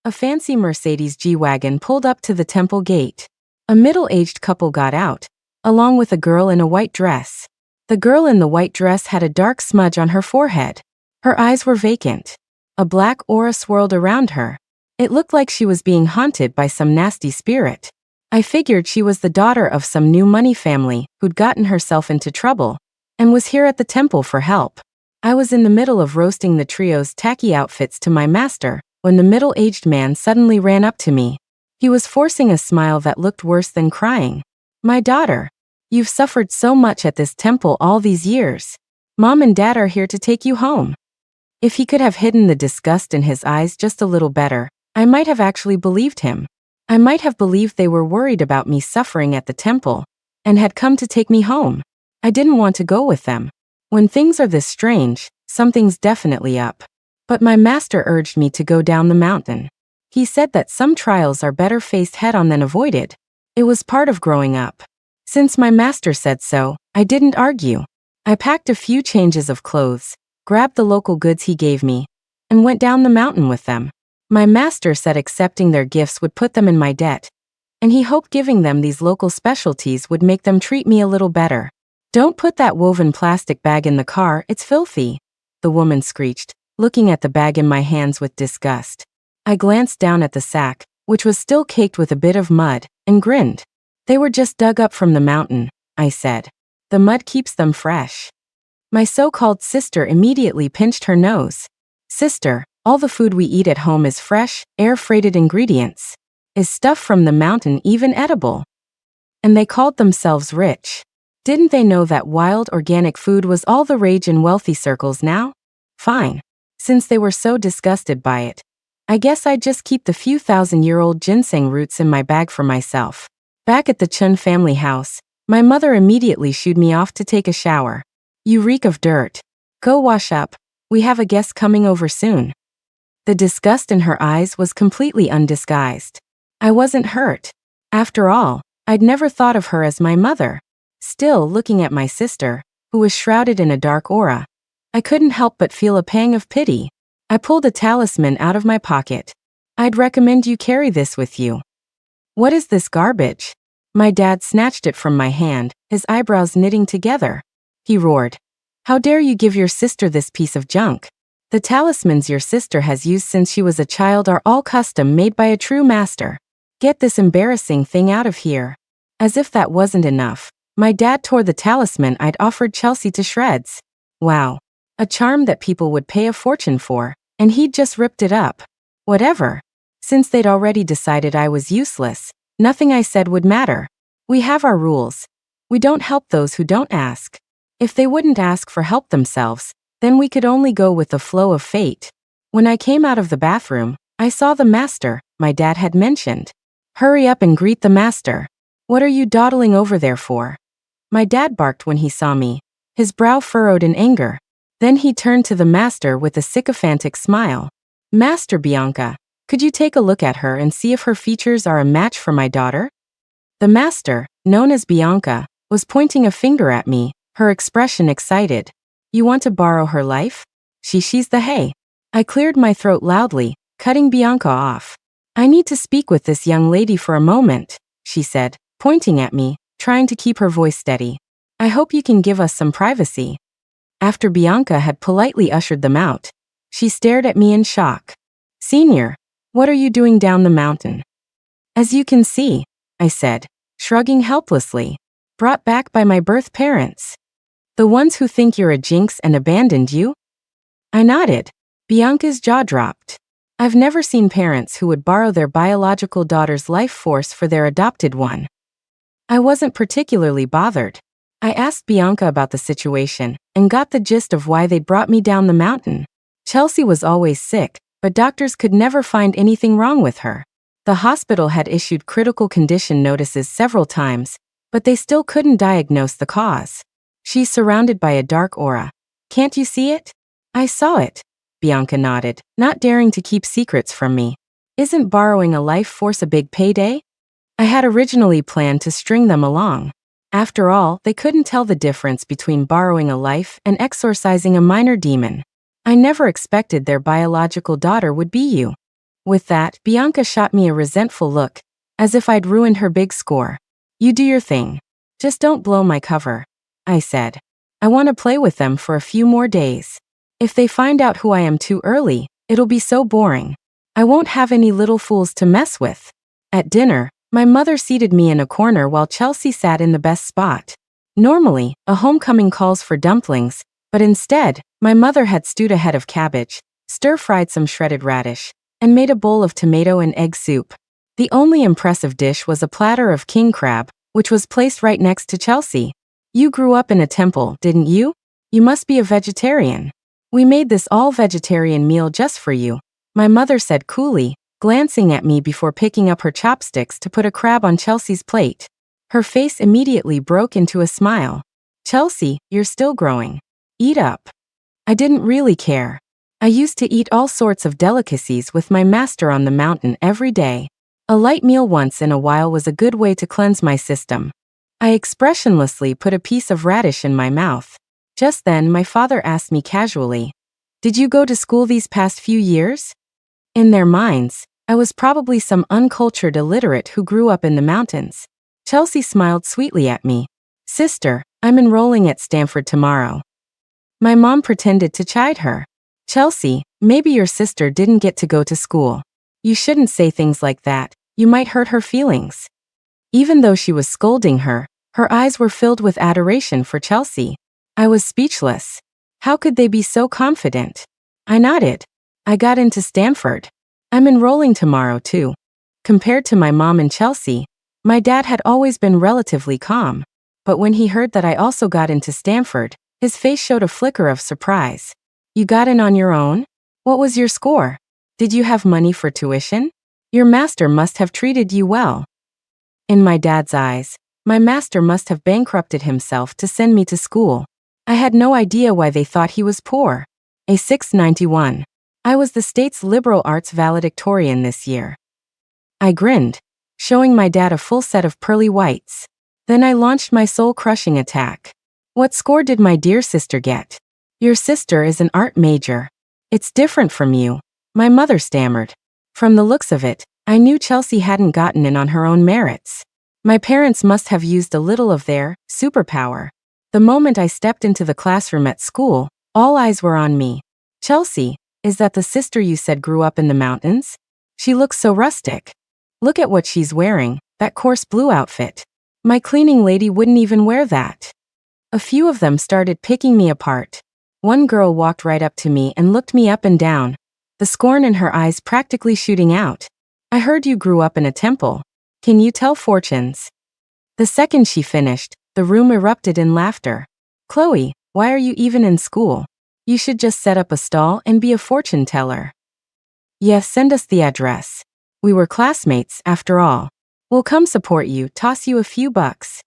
A fancy Mercedes G-Wagon pulled up to the temple gate. A middle-aged couple got out, along with a girl in a white dress. The girl in the white dress had a dark smudge on her forehead. Her eyes were vacant. A black aura swirled around her. It looked like she was being haunted by some nasty spirit. I figured she was the daughter of some new money family who'd gotten herself into trouble and was here at the temple for help. I was in the middle of roasting the trio's tacky outfits to my master when the middle-aged man suddenly ran up to me. He was forcing a smile that looked worse than crying. "My daughter, you've suffered so much at this temple all these years. Mom and Dad are here to take you home." If he could have hidden the disgust in his eyes just a little better, I might have actually believed him. I might have believed they were worried about me suffering at the temple and had come to take me home. I didn't want to go with them. When things are this strange, something's definitely up. But my master urged me to go down the mountain. He said that some trials are better faced head-on than avoided. It was part of growing up. Since my master said so, I didn't argue. I packed a few changes of clothes, grabbed the local goods he gave me, and went down the mountain with them. My master said accepting their gifts would put them in my debt, and he hoped giving them these local specialties would make them treat me a little better. "Don't put that woven plastic bag in the car, it's filthy," the woman screeched, looking at the bag in my hands with disgust. I glanced down at the sack, which was still caked with a bit of mud, and grinned. "They were just dug up from the mountain," I said. "The mud keeps them fresh." My so-called sister immediately pinched her nose. "Sister, all the food we eat at home is fresh, air-freighted ingredients. Is stuff from the mountain even edible?" And they called themselves rich. Didn't they know that wild organic food was all the rage in wealthy circles now? Fine. Since they were so disgusted by it, I guess I'd just keep the few thousand-year-old ginseng roots in my bag for myself. Back at the Chun family house, my mother immediately shooed me off to take a shower. "You reek of dirt. Go wash up. We have a guest coming over soon." The disgust in her eyes was completely undisguised. I wasn't hurt. After all, I'd never thought of her as my mother. Still, looking at my sister, who was shrouded in a dark aura, I couldn't help but feel a pang of pity. I pulled a talisman out of my pocket. "I'd recommend you carry this with you." "What is this garbage?" My dad snatched it from my hand, his eyebrows knitting together. He roared, "How dare you give your sister this piece of junk? The talismans your sister has used since she was a child are all custom made by a true master. Get this embarrassing thing out of here." As if that wasn't enough, my dad tore the talisman I'd offered Chelsea to shreds. Wow. A charm that people would pay a fortune for, and he'd just ripped it up. Whatever. Since they'd already decided I was useless, nothing I said would matter. We have our rules. We don't help those who don't ask. If they wouldn't ask for help themselves, then we could only go with the flow of fate. When I came out of the bathroom, I saw the master my dad had mentioned. "Hurry up and greet the master. What are you dawdling over there for?" My dad barked when he saw me, his brow furrowed in anger. Then he turned to the master with a sycophantic smile. "Master Bianca, could you take a look at her and see if her features are a match for my daughter?" The master, known as Bianca, was pointing a finger at me, her expression excited. "You want to borrow her life? She's the hay." I cleared my throat loudly, cutting Bianca off. "I need to speak with this young lady for a moment," she said, pointing at me, trying to keep her voice steady. "I hope you can give us some privacy." After Bianca had politely ushered them out, she stared at me in shock. "Senior, what are you doing down the mountain?" "As you can see," I said, shrugging helplessly. "Brought back by my birth parents. The ones who think you're a jinx and abandoned you?" I nodded. Bianca's jaw dropped. I've never seen parents who would borrow their biological daughter's life force for their adopted one. I wasn't particularly bothered. I asked Bianca about the situation and got the gist of why they'd brought me down the mountain. Chelsea was always sick, but doctors could never find anything wrong with her. The hospital had issued critical condition notices several times, but they still couldn't diagnose the cause. "She's surrounded by a dark aura. Can't you see it?" "I saw it," Bianca nodded, not daring to keep secrets from me. "Isn't borrowing a life force a big payday?" I had originally planned to string them along. After all, they couldn't tell the difference between borrowing a life and exorcising a minor demon. I never expected their biological daughter would be you. With that, Bianca shot me a resentful look, as if I'd ruined her big score. You do your thing. Just don't blow my cover, I said. I want to play with them for a few more days. If they find out who I am too early, it'll be so boring. I won't have any little fools to mess with. At dinner, my mother seated me in a corner while Chelsea sat in the best spot. Normally, a homecoming calls for dumplings, but instead, my mother had stewed a head of cabbage, stir-fried some shredded radish, and made a bowl of tomato and egg soup. The only impressive dish was a platter of king crab, which was placed right next to Chelsea. You grew up in a temple, didn't you? You must be a vegetarian. We made this all-vegetarian meal just for you, my mother said coolly, glancing at me before picking up her chopsticks to put a crab on Chelsea's plate. Her face immediately broke into a smile. Chelsea, you're still growing. Eat up. I didn't really care. I used to eat all sorts of delicacies with my master on the mountain every day. A light meal once in a while was a good way to cleanse my system. I expressionlessly put a piece of radish in my mouth. Just then my father asked me casually, "Did you go to school these past few years?" In their minds, I was probably some uncultured illiterate who grew up in the mountains. Chelsea smiled sweetly at me. "Sister, I'm enrolling at Stanford tomorrow." My mom pretended to chide her. "Chelsea, maybe your sister didn't get to go to school. You shouldn't say things like that, you might hurt her feelings." Even though she was scolding her, her eyes were filled with adoration for Chelsea. I was speechless. How could they be so confident? I nodded. I got into Stanford. I'm enrolling tomorrow too. Compared to my mom and Chelsea, my dad had always been relatively calm. But when he heard that I also got into Stanford, his face showed a flicker of surprise. "You got in on your own? What was your score? Did you have money for tuition? Your master must have treated you well." In my dad's eyes, my master must have bankrupted himself to send me to school. I had no idea why they thought he was poor. A 691. I was the state's liberal arts valedictorian this year. I grinned, showing my dad a full set of pearly whites. Then I launched my soul-crushing attack. "What score did my dear sister get?" "Your sister is an art major. It's different from you," my mother stammered. From the looks of it, I knew Chelsea hadn't gotten in on her own merits. My parents must have used a little of their superpower. The moment I stepped into the classroom at school, all eyes were on me. "Chelsea, is that the sister you said grew up in the mountains? She looks so rustic. Look at what she's wearing, that coarse blue outfit. My cleaning lady wouldn't even wear that." A few of them started picking me apart. One girl walked right up to me and looked me up and down, the scorn in her eyes practically shooting out. "I heard you grew up in a temple. Can you tell fortunes?" The second she finished, the room erupted in laughter. "Chloe, why are you even in school? You should just set up a stall and be a fortune teller." "Yes, send us the address. We were classmates, after all. We'll come support you, toss you a few bucks."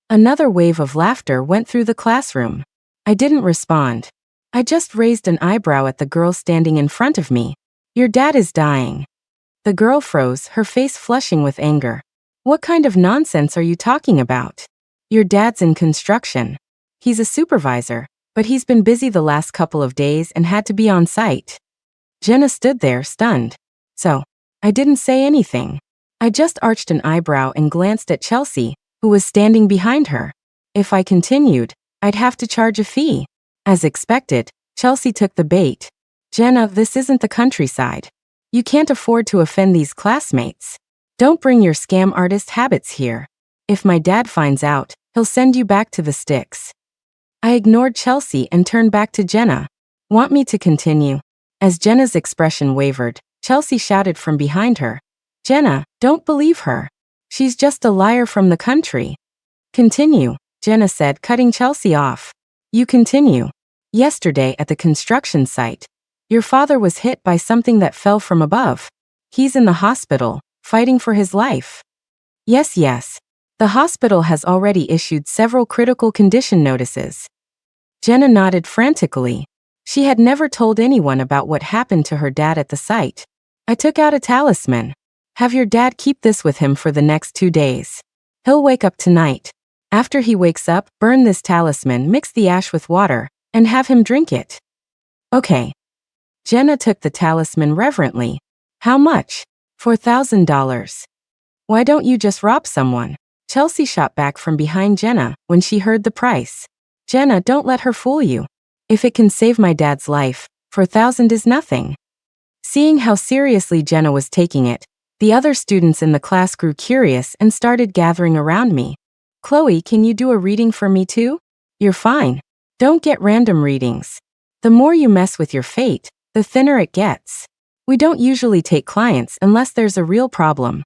Another wave of laughter went through the classroom. I didn't respond. I just raised an eyebrow at the girl standing in front of me. "Your dad is dying." The girl froze, her face flushing with anger. "What kind of nonsense are you talking about? Your dad's in construction. He's a supervisor, but he's been busy the last couple of days and had to be on site." Jenna stood there, stunned. So, I didn't say anything. I just arched an eyebrow and glanced at Chelsea, who was standing behind her. If I continued, I'd have to charge a fee. As expected, Chelsea took the bait. "Jenna, this isn't the countryside. You can't afford to offend these classmates. Don't bring your scam artist habits here. If my dad finds out, he'll send you back to the sticks." I ignored Chelsea and turned back to Jenna. "Want me to continue?" As Jenna's expression wavered, Chelsea shouted from behind her, "Jenna, don't believe her. She's just a liar from the country." "Continue," Jenna said, cutting Chelsea off. "You continue. Yesterday at the construction site, your father was hit by something that fell from above. He's in the hospital, fighting for his life." Yes. The hospital has already issued several critical condition notices." Jenna nodded frantically. She had never told anyone about what happened to her dad at the site. I took out a talisman. "Have your dad keep this with him for the next 2 days. He'll wake up tonight. After he wakes up, burn this talisman, mix the ash with water, and have him drink it." "Okay." Jenna took the talisman reverently. How much? $4,000. Why don't you just rob someone? Chelsea shot back from behind Jenna when she heard the price. Jenna, don't let her fool you. If it can save my dad's life, $4,000 is nothing. Seeing how seriously Jenna was taking it, the other students in the class grew curious and started gathering around me. Chloe, can you do a reading for me too? You're fine. Don't get random readings. The more you mess with your fate, the thinner it gets. We don't usually take clients unless there's a real problem.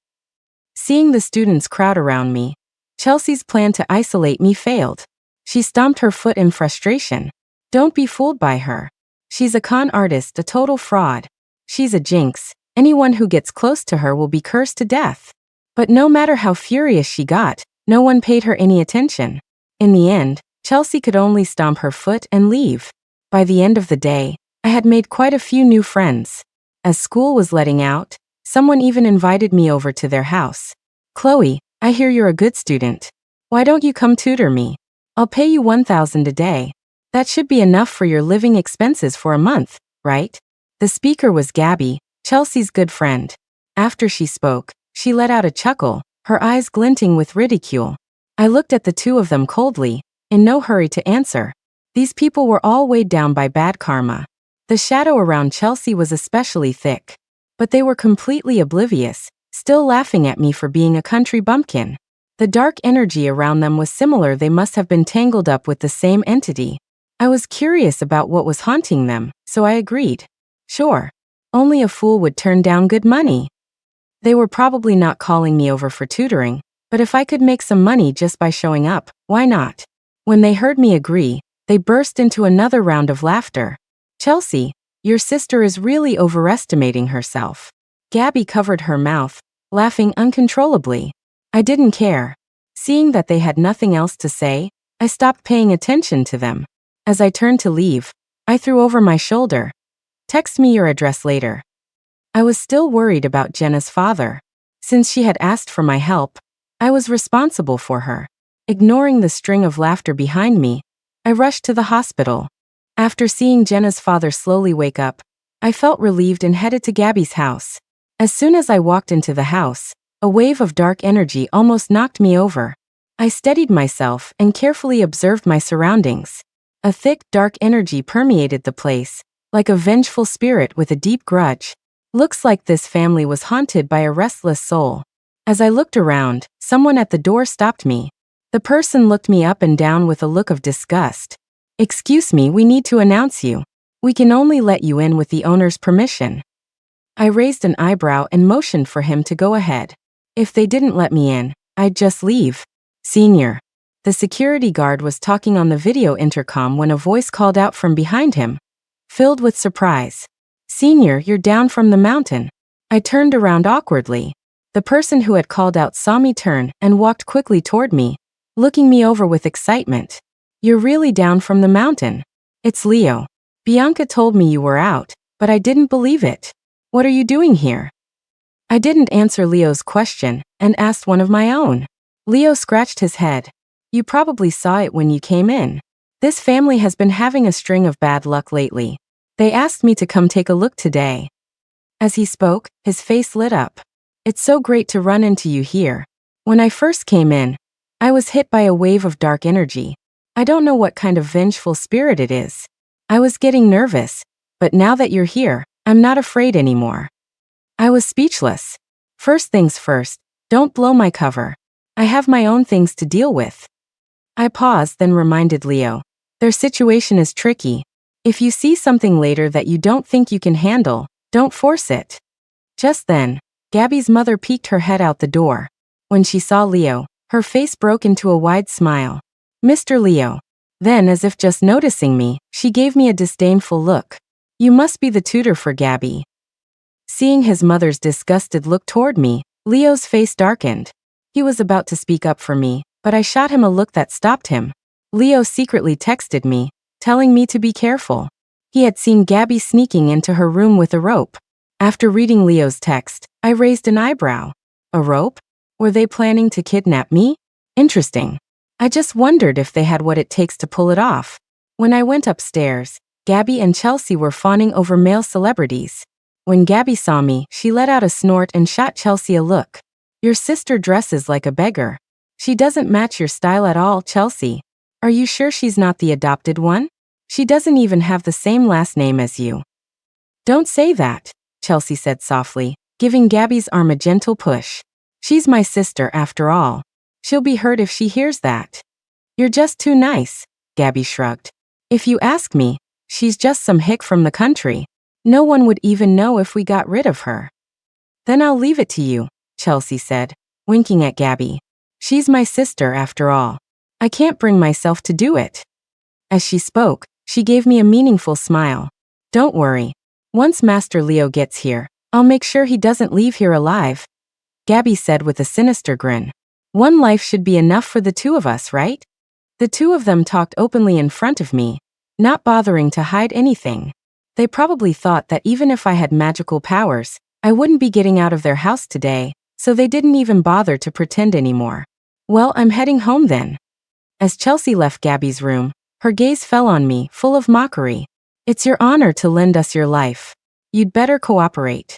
Seeing the students crowd around me, Chelsea's plan to isolate me failed. She stomped her foot in frustration. Don't be fooled by her. She's a con artist, a total fraud. She's a jinx. Anyone who gets close to her will be cursed to death. But no matter how furious she got, no one paid her any attention. In the end, Chelsea could only stomp her foot and leave. By the end of the day, I had made quite a few new friends. As school was letting out, someone even invited me over to their house. Chloe, I hear you're a good student. Why don't you come tutor me? I'll pay you $1,000 a day. That should be enough for your living expenses for a month, right? The speaker was Gabby, Chelsea's good friend. After she spoke, she let out a chuckle, her eyes glinting with ridicule. I looked at the two of them coldly, in no hurry to answer. These people were all weighed down by bad karma. The shadow around Chelsea was especially thick. But they were completely oblivious, still laughing at me for being a country bumpkin. The dark energy around them was similar. They must have been tangled up with the same entity. I was curious about what was haunting them, so I agreed. Sure. Only a fool would turn down good money. They were probably not calling me over for tutoring, but if I could make some money just by showing up, why not? When they heard me agree, they burst into another round of laughter. Chelsea, your sister is really overestimating herself. Gabby covered her mouth, laughing uncontrollably. I didn't care. Seeing that they had nothing else to say, I stopped paying attention to them. As I turned to leave, I threw over my shoulder. Text me your address later. I was still worried about Jenna's father. Since she had asked for my help, I was responsible for her. Ignoring the string of laughter behind me, I rushed to the hospital. After seeing Jenna's father slowly wake up, I felt relieved and headed to Gabby's house. As soon as I walked into the house, a wave of dark energy almost knocked me over. I steadied myself and carefully observed my surroundings. A thick, dark energy permeated the place, like a vengeful spirit with a deep grudge. Looks like this family was haunted by a restless soul. As I looked around, someone at the door stopped me. The person looked me up and down with a look of disgust. Excuse me, we need to announce you. We can only let you in with the owner's permission. I raised an eyebrow and motioned for him to go ahead. If they didn't let me in, I'd just leave. Senior. The security guard was talking on the video intercom when a voice called out from behind him, filled with surprise. Senior, you're down from the mountain. I turned around awkwardly. The person who had called out saw me turn and walked quickly toward me, looking me over with excitement. You're really down from the mountain. It's Leo. Bianca told me you were out, but I didn't believe it. What are you doing here? I didn't answer Leo's question and asked one of my own. Leo scratched his head. You probably saw it when you came in. This family has been having a string of bad luck lately. They asked me to come take a look today. As he spoke, his face lit up. It's so great to run into you here. When I first came in, I was hit by a wave of dark energy. I don't know what kind of vengeful spirit it is. I was getting nervous, but now that you're here, I'm not afraid anymore. I was speechless. First things first, don't blow my cover. I have my own things to deal with. I paused, then reminded Leo. Their situation is tricky. If you see something later that you don't think you can handle, don't force it. Just then, Gabby's mother peeked her head out the door. When she saw Leo, her face broke into a wide smile. Mr. Leo. Then, as if just noticing me, she gave me a disdainful look. You must be the tutor for Gabby. Seeing his mother's disgusted look toward me, Leo's face darkened. He was about to speak up for me, but I shot him a look that stopped him. Leo secretly texted me, telling me to be careful. He had seen Gabby sneaking into her room with a rope. After reading Leo's text, I raised an eyebrow. A rope? Were they planning to kidnap me? Interesting. I just wondered if they had what it takes to pull it off. When I went upstairs, Gabby and Chelsea were fawning over male celebrities. When Gabby saw me, she let out a snort and shot Chelsea a look. Your sister dresses like a beggar. She doesn't match your style at all, Chelsea. Are you sure she's not the adopted one? She doesn't even have the same last name as you. Don't say that, Chelsea said softly, giving Gabby's arm a gentle push. She's my sister after all. She'll be hurt if she hears that. You're just too nice, Gabby shrugged. If you ask me, she's just some hick from the country. No one would even know if we got rid of her. Then I'll leave it to you, Chelsea said, winking at Gabby. She's my sister after all. I can't bring myself to do it. As she spoke, she gave me a meaningful smile. Don't worry. Once Master Leo gets here, I'll make sure he doesn't leave here alive, Gabby said with a sinister grin. One life should be enough for the two of us, right? The two of them talked openly in front of me, not bothering to hide anything. They probably thought that even if I had magical powers, I wouldn't be getting out of their house today, so they didn't even bother to pretend anymore. Well, I'm heading home then. As Chelsea left Gabby's room, her gaze fell on me, full of mockery. It's your honor to lend us your life. You'd better cooperate.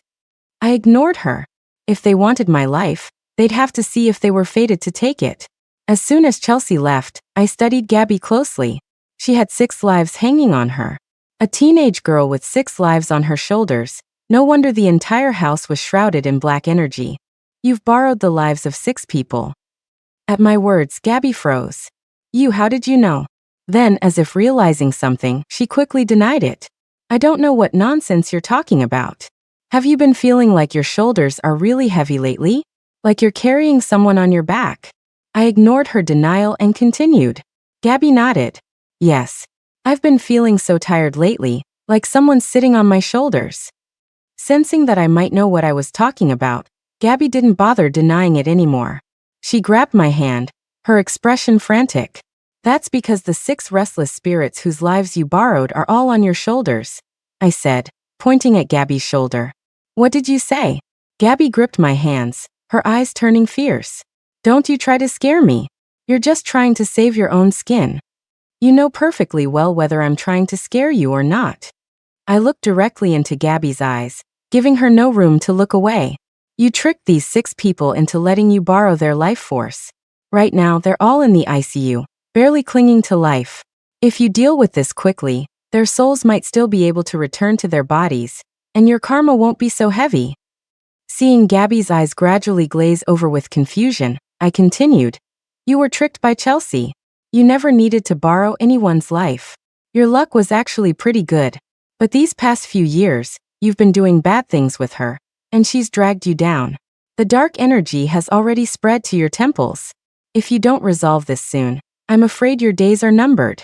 I ignored her. If they wanted my life, they'd have to see if they were fated to take it. As soon as Chelsea left, I studied Gabby closely. She had 6 lives hanging on her. A teenage girl with 6 lives on her shoulders. No wonder the entire house was shrouded in black energy. You've borrowed the lives of 6 people. At my words, Gabby froze. How did you know? Then, as if realizing something, she quickly denied it. I don't know what nonsense you're talking about. Have you been feeling like your shoulders are really heavy lately? Like you're carrying someone on your back? I ignored her denial and continued. Gabby nodded. Yes. I've been feeling so tired lately, like someone's sitting on my shoulders. Sensing that I might know what I was talking about, Gabby didn't bother denying it anymore. She grabbed my hand, her expression frantic. That's because the 6 restless spirits whose lives you borrowed are all on your shoulders, I said, pointing at Gabby's shoulder. What did you say? Gabby gripped my hands, her eyes turning fierce. Don't you try to scare me. You're just trying to save your own skin. You know perfectly well whether I'm trying to scare you or not. I looked directly into Gabby's eyes, giving her no room to look away. You tricked these 6 people into letting you borrow their life force. Right now, they're all in the ICU, barely clinging to life. If you deal with this quickly, their souls might still be able to return to their bodies, and your karma won't be so heavy. Seeing Gabby's eyes gradually glaze over with confusion, I continued. You were tricked by Chelsea. You never needed to borrow anyone's life. Your luck was actually pretty good. But these past few years, you've been doing bad things with her, and she's dragged you down. The dark energy has already spread to your temples. If you don't resolve this soon, I'm afraid your days are numbered.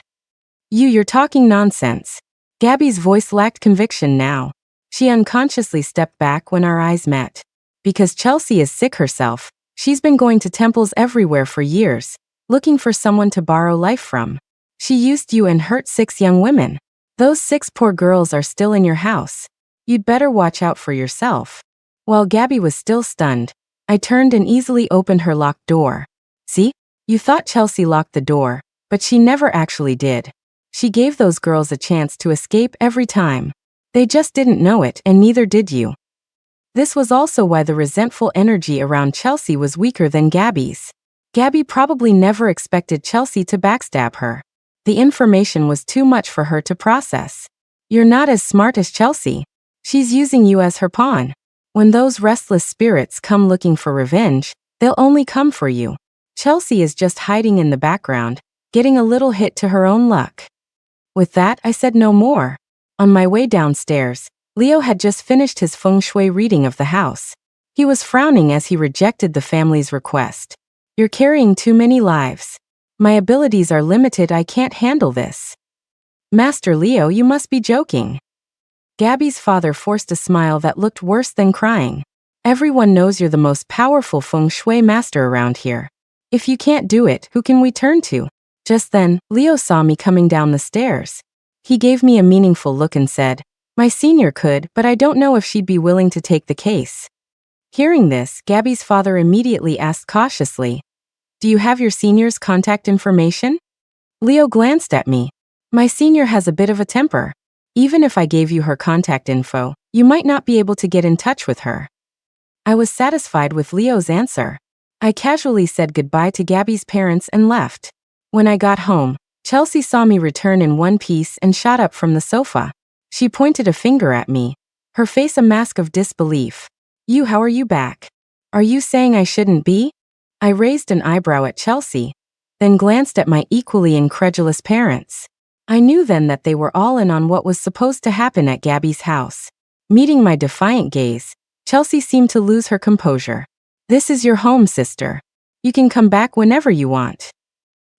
You're talking nonsense. Gabby's voice lacked conviction now. She unconsciously stepped back when our eyes met. Because Chelsea is sick herself, she's been going to temples everywhere for years, looking for someone to borrow life from. She used you and hurt 6 young women. Those 6 poor girls are still in your house. You'd better watch out for yourself. While Gabby was still stunned, I turned and easily opened her locked door. See? You thought Chelsea locked the door, but she never actually did. She gave those girls a chance to escape every time. They just didn't know it, and neither did you. This was also why the resentful energy around Chelsea was weaker than Gabby's. Gabby probably never expected Chelsea to backstab her. The information was too much for her to process. You're not as smart as Chelsea. She's using you as her pawn. When those restless spirits come looking for revenge, they'll only come for you. Chelsea is just hiding in the background, getting a little hit to her own luck. With that, I said no more. On my way downstairs, Leo had just finished his feng shui reading of the house. He was frowning as he rejected the family's request. You're carrying too many lives. My abilities are limited, I can't handle this. Master Leo, you must be joking. Gabby's father forced a smile that looked worse than crying. Everyone knows you're the most powerful feng shui master around here. If you can't do it, who can we turn to? Just then, Leo saw me coming down the stairs. He gave me a meaningful look and said, my senior could, but I don't know if she'd be willing to take the case. Hearing this, Gabby's father immediately asked cautiously, do you have your senior's contact information? Leo glanced at me. My senior has a bit of a temper. Even if I gave you her contact info, You might not be able to get in touch with her. I was satisfied with Leo's answer. I casually said goodbye to Gabby's parents and left. When I got home, Chelsea saw me return in one piece and shot up from the sofa. She pointed a finger at me, her face a mask of disbelief. How are you back? Are you saying I shouldn't be? I raised an eyebrow at Chelsea, then glanced at my equally incredulous parents. I knew then that they were all in on what was supposed to happen at Gabby's house. Meeting my defiant gaze, Chelsea seemed to lose her composure. This is your home, sister. You can come back whenever you want.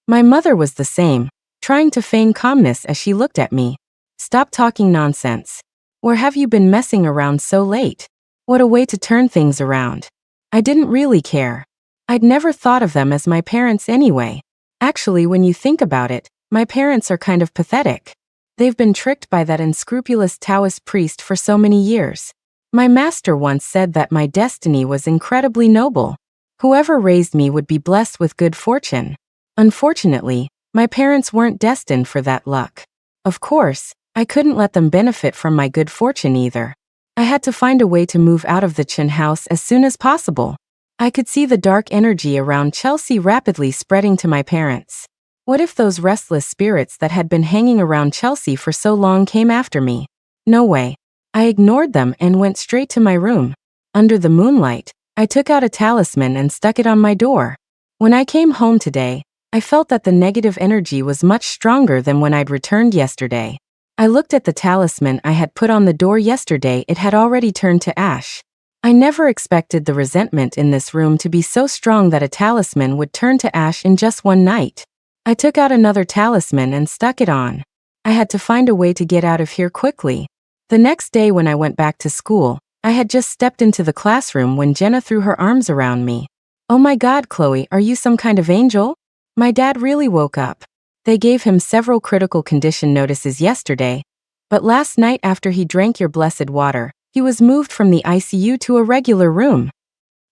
My mother was the same, trying to feign calmness as she looked at me. Stop talking nonsense. Where have you been messing around so late? What a way to turn things around. I didn't really care. I'd never thought of them as my parents anyway. Actually, when you think about it, my parents are kind of pathetic. They've been tricked by that unscrupulous Taoist priest for so many years. My master once said that my destiny was incredibly noble. Whoever raised me would be blessed with good fortune. Unfortunately, my parents weren't destined for that luck. Of course, I couldn't let them benefit from my good fortune either. I had to find a way to move out of the Chen house as soon as possible. I could see the dark energy around Chelsea rapidly spreading to my parents. What if those restless spirits that had been hanging around Chelsea for so long came after me? No way. I ignored them and went straight to my room. Under the moonlight, I took out a talisman and stuck it on my door. When I came home today, I felt that the negative energy was much stronger than when I'd returned yesterday. I looked at the talisman I had put on the door yesterday. It had already turned to ash. I never expected the resentment in this room to be so strong that a talisman would turn to ash in just one night. I took out another talisman and stuck it on. I had to find a way to get out of here quickly. The next day when I went back to school, I had just stepped into the classroom when Jenna threw her arms around me. Oh my God, Chloe, are you some kind of angel? My dad really woke up. They gave him several critical condition notices yesterday, but last night after he drank your blessed water, he was moved from the ICU to a regular room.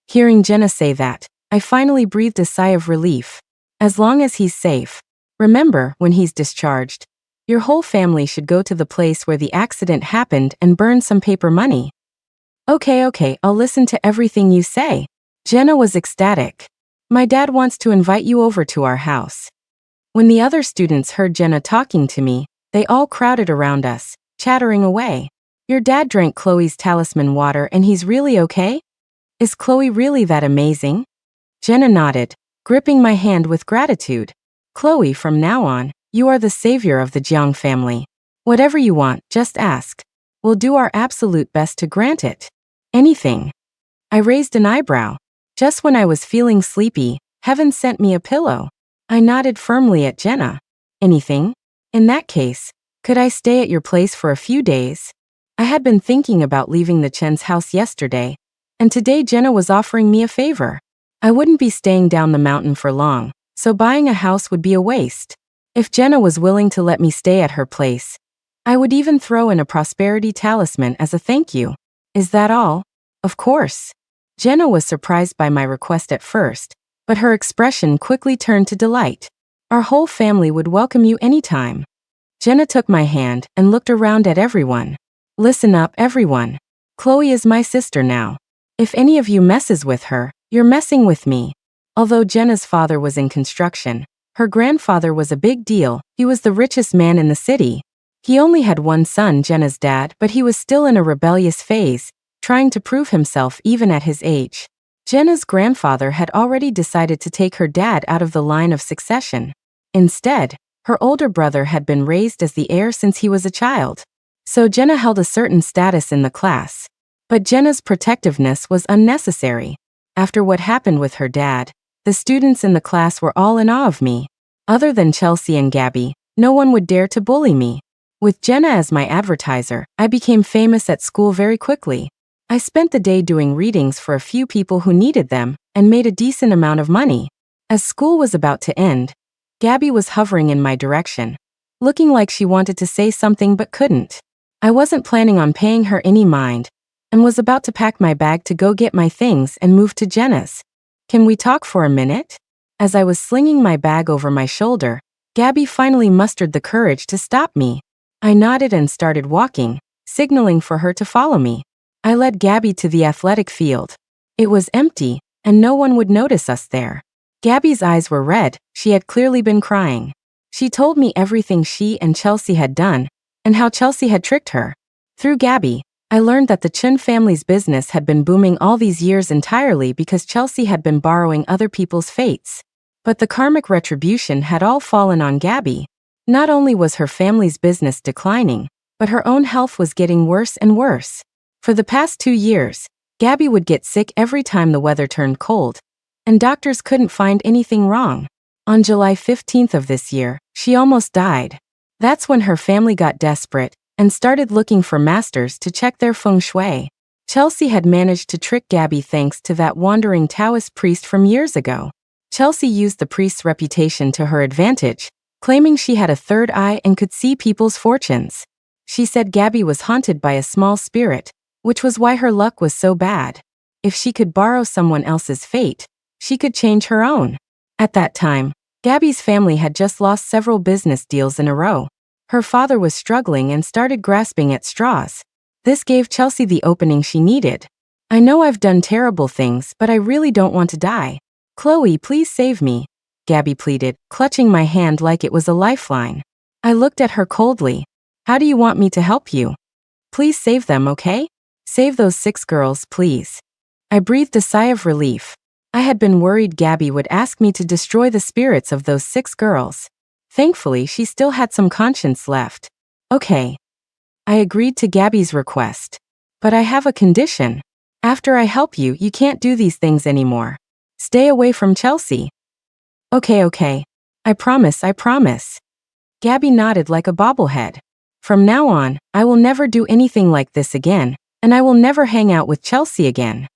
Hearing Jenna say that, I finally breathed a sigh of relief. As long as he's safe. Remember, when he's discharged, your whole family should go to the place where the accident happened and burn some paper money. Okay, I'll listen to everything you say. Jenna was ecstatic. My dad wants to invite you over to our house. When the other students heard Jenna talking to me, they all crowded around us, chattering away. Your dad drank Chloe's talisman water and he's really okay? Is Chloe really that amazing? Jenna nodded, gripping my hand with gratitude. Chloe, from now on, you are the savior of the Jiang family. Whatever you want, just ask. We'll do our absolute best to grant it. Anything. I raised an eyebrow. Just when I was feeling sleepy, heaven sent me a pillow. I nodded firmly at Jenna. Anything? In that case, could I stay at your place for a few days? I had been thinking about leaving the Chen's house yesterday, and today Jenna was offering me a favor. I wouldn't be staying down the mountain for long, so buying a house would be a waste. If Jenna was willing to let me stay at her place, I would even throw in a prosperity talisman as a thank you. Is that all? Of course. Jenna was surprised by my request at first, but her expression quickly turned to delight. Our whole family would welcome you anytime. Jenna took my hand and looked around at everyone. Listen up, everyone. Chloe is my sister now. If any of you messes with her, you're messing with me. Although Jenna's father was in construction, her grandfather was a big deal. He was the richest man in the city. He only had one son, Jenna's dad, but he was still in a rebellious phase, trying to prove himself even at his age. Jenna's grandfather had already decided to take her dad out of the line of succession. Instead, her older brother had been raised as the heir since he was a child. So Jenna held a certain status in the class. But Jenna's protectiveness was unnecessary. After what happened with her dad, the students in the class were all in awe of me. Other than Chelsea and Gabby, no one would dare to bully me. With Jenna as my advertiser, I became famous at school very quickly. I spent the day doing readings for a few people who needed them, and made a decent amount of money. As school was about to end, Gabby was hovering in my direction, looking like she wanted to say something but couldn't. I wasn't planning on paying her any mind, and was about to pack my bag to go get my things and move to Jenna's. Can we talk for a minute? As I was slinging my bag over my shoulder, Gabby finally mustered the courage to stop me. I nodded and started walking, signaling for her to follow me. I led Gabby to the athletic field. It was empty, and no one would notice us there. Gabby's eyes were red, she had clearly been crying. She told me everything she and Chelsea had done, and how Chelsea had tricked her. Through Gabby, I learned that the Chun family's business had been booming all these years entirely because Chelsea had been borrowing other people's fates. But the karmic retribution had all fallen on Gabby. Not only was her family's business declining, but her own health was getting worse and worse. For the past 2 years, Gabby would get sick every time the weather turned cold, and doctors couldn't find anything wrong. On July 15th of this year, she almost died. That's when her family got desperate and started looking for masters to check their feng shui. Chelsea had managed to trick Gabby thanks to that wandering Taoist priest from years ago. Chelsea used the priest's reputation to her advantage, claiming she had a third eye and could see people's fortunes. She said Gabby was haunted by a small spirit, which was why her luck was so bad. If she could borrow someone else's fate, she could change her own. At that time, Gabby's family had just lost several business deals in a row. Her father was struggling and started grasping at straws. This gave Chelsea the opening she needed. I know I've done terrible things, but I really don't want to die. Chloe, please save me, Gabby pleaded, clutching my hand like it was a lifeline. I looked at her coldly. How do you want me to help you? Please save them, okay? Save those 6 girls, please. I breathed a sigh of relief. I had been worried Gabby would ask me to destroy the spirits of those 6 girls. Thankfully, she still had some conscience left. Okay. I agreed to Gabby's request. But I have a condition. After I help you, you can't do these things anymore. Stay away from Chelsea. Okay. I promise. Gabby nodded like a bobblehead. From now on, I will never do anything like this again, and I will never hang out with Chelsea again.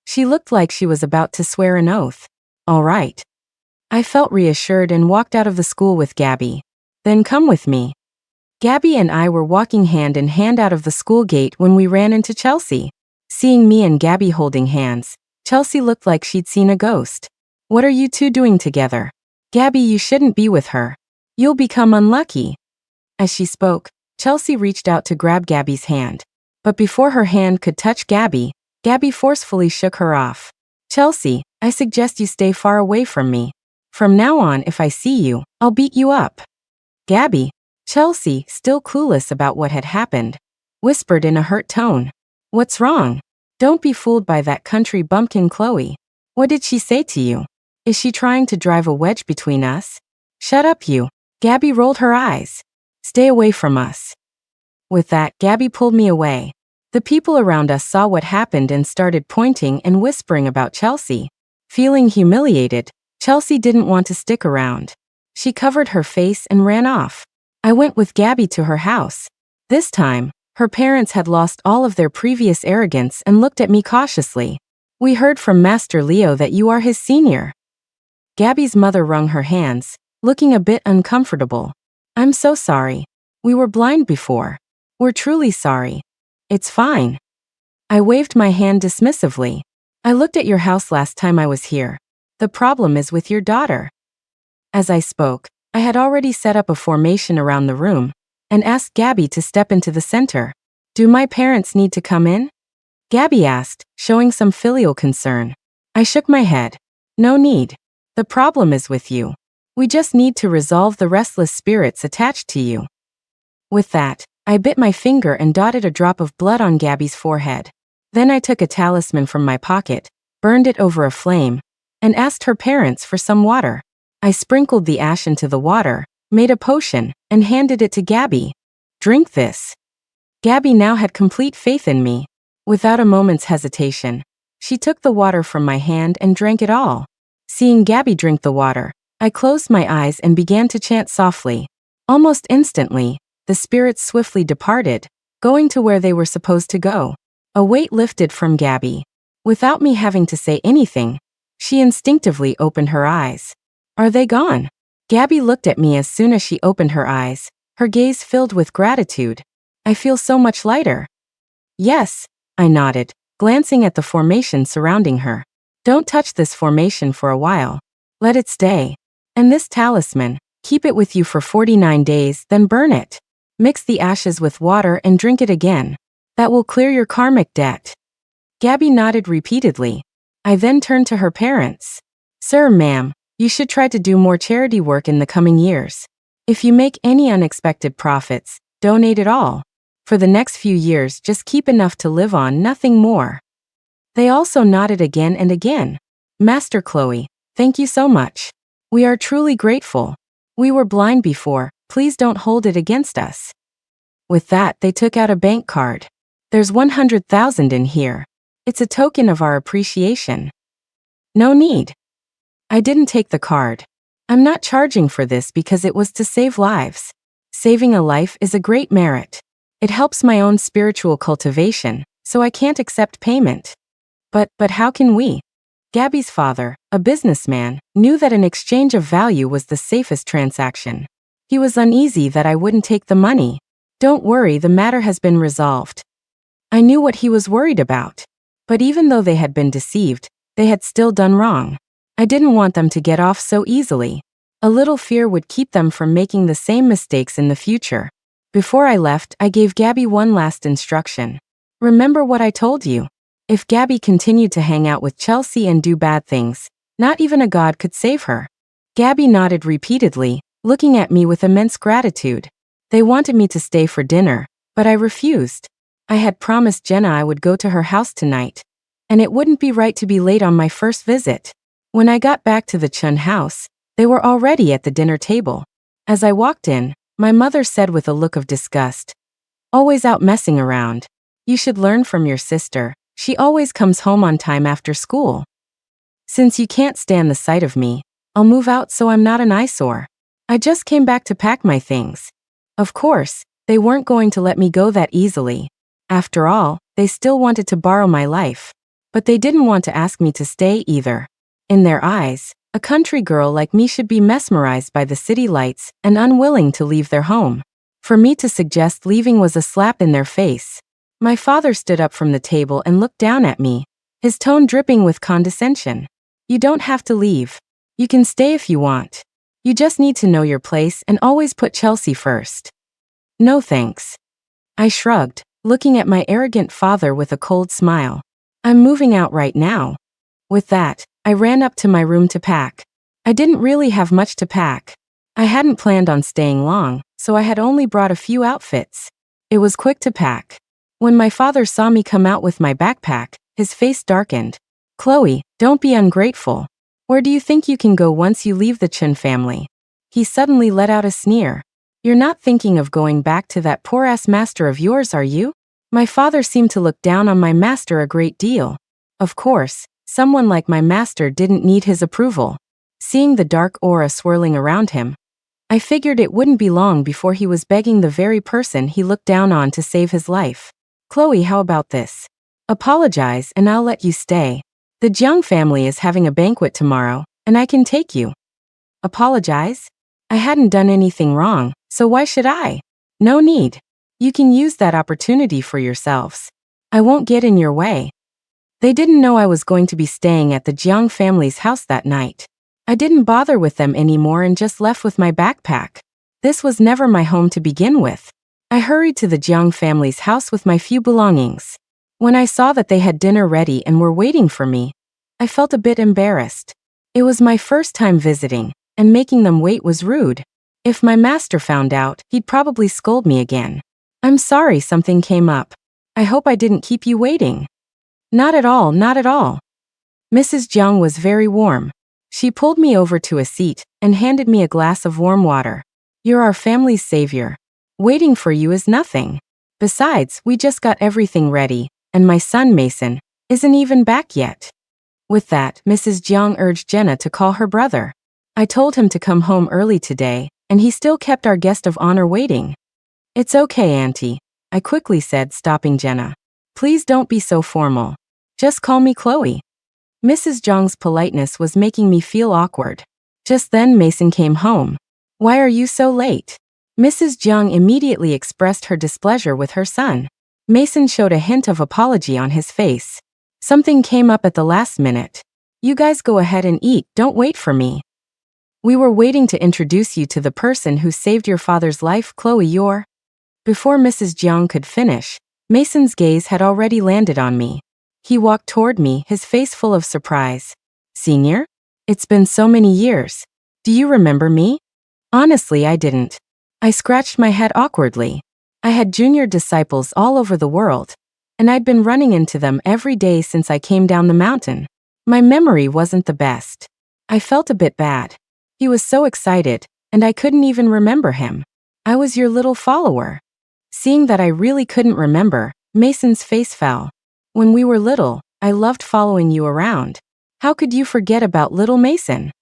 She looked like she was about to swear an oath. All right. I felt reassured and walked out of the school with Gabby. Then come with me. Gabby and I were walking hand in hand out of the school gate when we ran into Chelsea. Seeing me and Gabby holding hands, Chelsea looked like she'd seen a ghost. What are you two doing together? Gabby, you shouldn't be with her. You'll become unlucky. As she spoke, Chelsea reached out to grab Gabby's hand. But before her hand could touch Gabby, Gabby forcefully shook her off. Chelsea, I suggest you stay far away from me. From now on, if I see you, I'll beat you up. Gabby, Chelsea, still clueless about what had happened, whispered in a hurt tone. What's wrong? Don't be fooled by that country bumpkin Chloe. What did she say to you? Is she trying to drive a wedge between us? Shut up, you. Gabby rolled her eyes. Stay away from us. With that, Gabby pulled me away. The people around us saw what happened and started pointing and whispering about Chelsea. Feeling humiliated, Chelsea didn't want to stick around. She covered her face and ran off. I went with Gabby to her house. This time, her parents had lost all of their previous arrogance and looked at me cautiously. We heard from Master Leo that you are his senior. Gabby's mother wrung her hands, looking a bit uncomfortable. I'm so sorry. We were blind before. We're truly sorry. It's fine. I waved my hand dismissively. I looked at your house last time I was here. The problem is with your daughter. As I spoke, I had already set up a formation around the room and asked Gabby to step into the center. Do my parents need to come in? Gabby asked, showing some filial concern. I shook my head. No need. The problem is with you. We just need to resolve the restless spirits attached to you. With that, I bit my finger and dotted a drop of blood on Gabby's forehead. Then I took a talisman from my pocket, burned it over a flame, and asked her parents for some water. I sprinkled the ash into the water, made a potion, and handed it to Gabby. Drink this. Gabby now had complete faith in me. Without a moment's hesitation, she took the water from my hand and drank it all. Seeing Gabby drink the water, I closed my eyes and began to chant softly. Almost instantly, the spirits swiftly departed, going to where they were supposed to go. A weight lifted from Gabby. Without me having to say anything, she instinctively opened her eyes. Are they gone? Gabby looked at me as soon as she opened her eyes, her gaze filled with gratitude. I feel so much lighter. Yes, I nodded, glancing at the formation surrounding her. Don't touch this formation for a while. Let it stay. And this talisman, keep it with you for 49 days, then burn it. Mix the ashes with water and drink it again. That will clear your karmic debt. Gabby nodded repeatedly. I then turned to her parents. Sir, ma'am, you should try to do more charity work in the coming years. If you make any unexpected profits, donate it all. For the next few years, just keep enough to live on, nothing more. They also nodded again and again. Master Chloe, thank you so much. We are truly grateful. We were blind before, please don't hold it against us. With that, they took out a bank card. There's 100,000 in here. It's a token of our appreciation. No need. I didn't take the card. I'm not charging for this because it was to save lives. Saving a life is a great merit. It helps my own spiritual cultivation, so I can't accept payment. But how can we? Gabby's father, a businessman, knew that an exchange of value was the safest transaction. He was uneasy that I wouldn't take the money. Don't worry, the matter has been resolved. I knew what he was worried about. But even though they had been deceived, they had still done wrong. I didn't want them to get off so easily. A little fear would keep them from making the same mistakes in the future. Before I left, I gave Gabby one last instruction. Remember what I told you. If Gabby continued to hang out with Chelsea and do bad things, not even a god could save her. Gabby nodded repeatedly, looking at me with immense gratitude. They wanted me to stay for dinner, but I refused. I had promised Jenna I would go to her house tonight. And it wouldn't be right to be late on my first visit. When I got back to the Chun house, they were already at the dinner table. As I walked in, my mother said with a look of disgust, "Always out messing around. You should learn from your sister. She always comes home on time after school. Since you can't stand the sight of me, I'll move out so I'm not an eyesore. I just came back to pack my things." Of course, they weren't going to let me go that easily. After all, they still wanted to borrow my life. But they didn't want to ask me to stay either. In their eyes, a country girl like me should be mesmerized by the city lights and unwilling to leave their home. For me to suggest leaving was a slap in their face. My father stood up from the table and looked down at me, his tone dripping with condescension. "You don't have to leave. You can stay if you want. You just need to know your place and always put Chelsea first." "No thanks." I shrugged, looking at my arrogant father with a cold smile. "I'm moving out right now." With that, I ran up to my room to pack. I didn't really have much to pack. I hadn't planned on staying long, so I had only brought a few outfits. It was quick to pack. When my father saw me come out with my backpack, his face darkened. "Chloe, don't be ungrateful. Where do you think you can go once you leave the Chun family?" He suddenly let out a sneer. "You're not thinking of going back to that poor-ass master of yours, are you?" My father seemed to look down on my master a great deal. Of course, someone like my master didn't need his approval. Seeing the dark aura swirling around him, I figured it wouldn't be long before he was begging the very person he looked down on to save his life. "Chloe, how about this? Apologize and I'll let you stay. The Jiang family is having a banquet tomorrow, and I can take you." Apologize? I hadn't done anything wrong, so why should I? No need. You can use that opportunity for yourselves. I won't get in your way. They didn't know I was going to be staying at the Jiang family's house that night. I didn't bother with them anymore and just left with my backpack. This was never my home to begin with. I hurried to the Jiang family's house with my few belongings. When I saw that they had dinner ready and were waiting for me, I felt a bit embarrassed. It was my first time visiting, and making them wait was rude. If my master found out, he'd probably scold me again. "I'm sorry something came up. I hope I didn't keep you waiting." "Not at all, not at all." Mrs. Jiang was very warm. She pulled me over to a seat and handed me a glass of warm water. "You're our family's savior. Waiting for you is nothing. Besides, we just got everything ready, and my son Mason isn't even back yet." With that, Mrs. Jiang urged Jenna to call her brother. I told him to come home early today, and he still kept our guest of honor waiting. "It's okay, Auntie," I quickly said, stopping Jenna. "Please don't be so formal. Just call me Chloe." Mrs. Jiang's politeness was making me feel awkward. Just then Mason came home. "Why are you so late?" Mrs. Jiang immediately expressed her displeasure with her son. Mason showed a hint of apology on his face. "Something came up at the last minute. You guys go ahead and eat, don't wait for me. We were waiting to introduce you to the person who saved your father's life, Chloe. You're..." Before Mrs. Jiang could finish, Mason's gaze had already landed on me. He walked toward me, his face full of surprise. Senior? It's been so many years. Do you remember me? Honestly, I didn't. I scratched my head awkwardly. I had junior disciples all over the world, and I'd been running into them every day since I came down the mountain. My memory wasn't the best. I felt a bit bad. He was so excited, and I couldn't even remember him. I was your little follower. Seeing that I really couldn't remember, Mason's face fell. When we were little, I loved following you around. How could you forget about little Mason?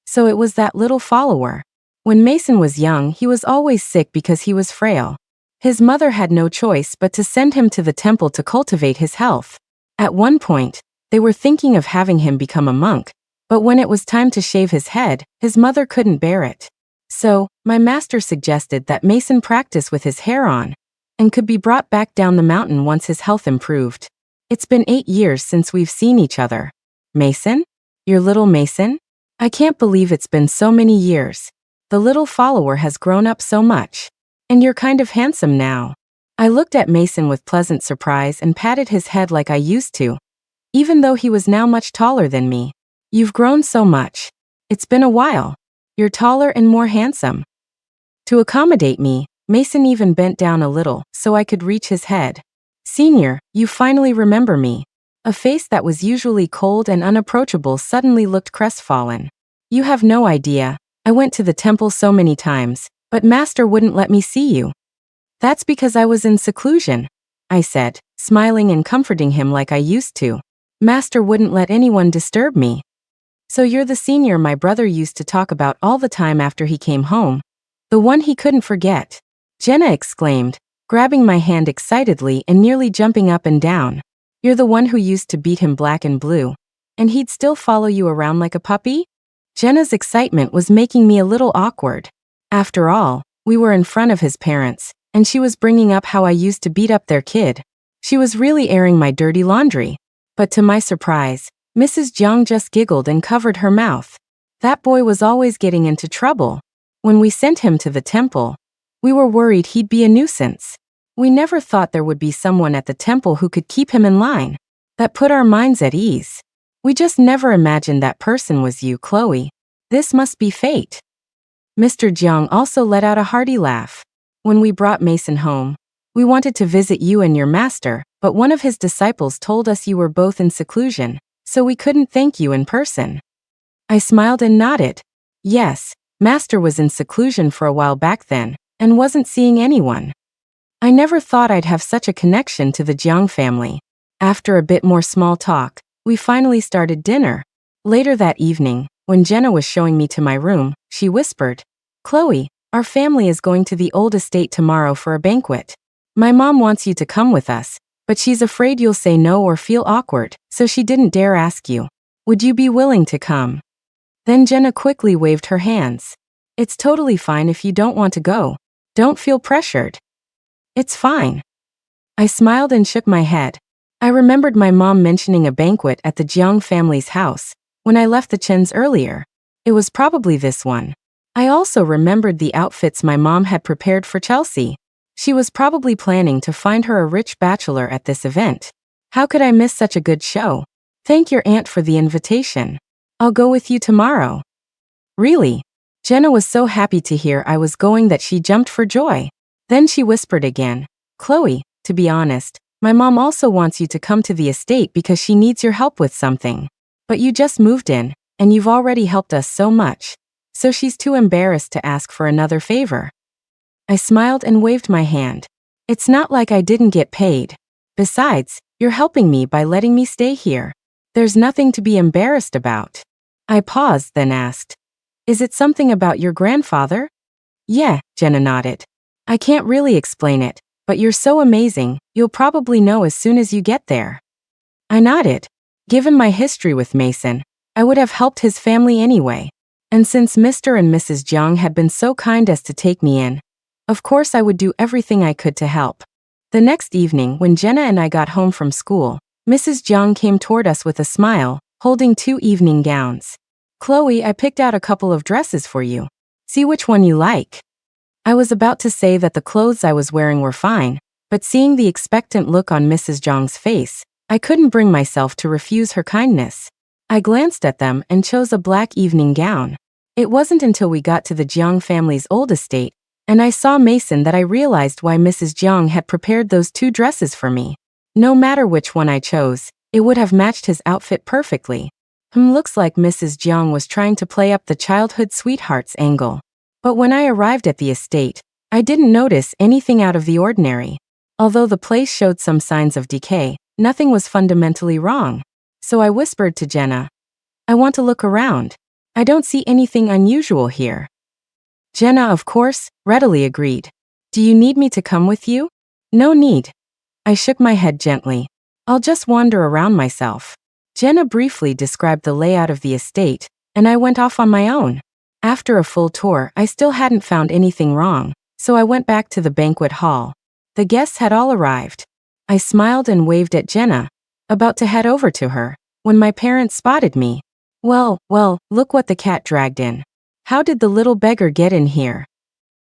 So it was that little follower. When Mason was young, he was always sick because he was frail. His mother had no choice but to send him to the temple to cultivate his health. At one point, they were thinking of having him become a monk, but when it was time to shave his head, his mother couldn't bear it. So, my master suggested that Mason practice with his hair on, and could be brought back down the mountain once his health improved. It's been 8 years since we've seen each other. Mason? Your little Mason? I can't believe it's been so many years. The little follower has grown up so much. And you're kind of handsome now. I looked at Mason with pleasant surprise and patted his head like I used to, even though he was now much taller than me. You've grown so much. It's been a while. You're taller and more handsome. To accommodate me, Mason even bent down a little so I could reach his head. Senior, you finally remember me. A face that was usually cold and unapproachable suddenly looked crestfallen. You have no idea. I went to the temple so many times, but Master wouldn't let me see you. That's because I was in seclusion, I said, smiling and comforting him like I used to. Master wouldn't let anyone disturb me. So you're the senior my brother used to talk about all the time after he came home. The one he couldn't forget. Jenna exclaimed, grabbing my hand excitedly and nearly jumping up and down. You're the one who used to beat him black and blue, and he'd still follow you around like a puppy? Jenna's excitement was making me a little awkward. After all, we were in front of his parents, and she was bringing up how I used to beat up their kid. She was really airing my dirty laundry. But to my surprise, Mrs. Jiang just giggled and covered her mouth. That boy was always getting into trouble. When we sent him to the temple, we were worried he'd be a nuisance. We never thought there would be someone at the temple who could keep him in line. That put our minds at ease. We just never imagined that person was you, Chloe. This must be fate. Mr. Jiang also let out a hearty laugh. When we brought Mason home, we wanted to visit you and your master, but one of his disciples told us you were both in seclusion, so we couldn't thank you in person. I smiled and nodded. Yes, Master was in seclusion for a while back then, and wasn't seeing anyone. I never thought I'd have such a connection to the Jiang family. After a bit more small talk, we finally started dinner. Later that evening, when Jenna was showing me to my room, she whispered, Chloe, our family is going to the old estate tomorrow for a banquet. My mom wants you to come with us, but she's afraid you'll say no or feel awkward, so she didn't dare ask you. Would you be willing to come? Then Jenna quickly waved her hands. It's totally fine if you don't want to go. Don't feel pressured. It's fine. I smiled and shook my head. I remembered my mom mentioning a banquet at the Jiang family's house when I left the Chens earlier. It was probably this one. I also remembered the outfits my mom had prepared for Chelsea. She was probably planning to find her a rich bachelor at this event. How could I miss such a good show? Thank your aunt for the invitation. I'll go with you tomorrow. Really? Jenna was so happy to hear I was going that she jumped for joy. Then she whispered again, Chloe, to be honest, my mom also wants you to come to the estate because she needs your help with something. But you just moved in, and you've already helped us so much. So she's too embarrassed to ask for another favor. I smiled and waved my hand. It's not like I didn't get paid. Besides, you're helping me by letting me stay here. There's nothing to be embarrassed about. I paused, then asked, Is it something about your grandfather? Yeah, Jenna nodded. I can't really explain it, but you're so amazing, you'll probably know as soon as you get there. I nodded. Given my history with Mason, I would have helped his family anyway. And since Mr. and Mrs. Jiang had been so kind as to take me in, of course I would do everything I could to help. The next evening, when Jenna and I got home from school, Mrs. Jiang came toward us with a smile, holding 2 evening gowns. Chloe, I picked out a couple of dresses for you. See which one you like. I was about to say that the clothes I was wearing were fine, but seeing the expectant look on Mrs. Zhang's face, I couldn't bring myself to refuse her kindness. I glanced at them and chose a black evening gown. It wasn't until we got to the Jiang family's old estate, and I saw Mason that I realized why Mrs. Jiang had prepared those 2 dresses for me. No matter which one I chose, it would have matched his outfit perfectly. Looks like Mrs. Jiang was trying to play up the childhood sweethearts angle. But when I arrived at the estate, I didn't notice anything out of the ordinary. Although the place showed some signs of decay, nothing was fundamentally wrong. So I whispered to Jenna, "I want to look around. I don't see anything unusual here." Jenna, of course, readily agreed. "Do you need me to come with you?" "No need." I shook my head gently. "I'll just wander around myself." Jenna briefly described the layout of the estate, and I went off on my own. After a full tour, I still hadn't found anything wrong, so I went back to the banquet hall. The guests had all arrived. I smiled and waved at Jenna, about to head over to her, when my parents spotted me. Well, look what the cat dragged in. How did the little beggar get in here?"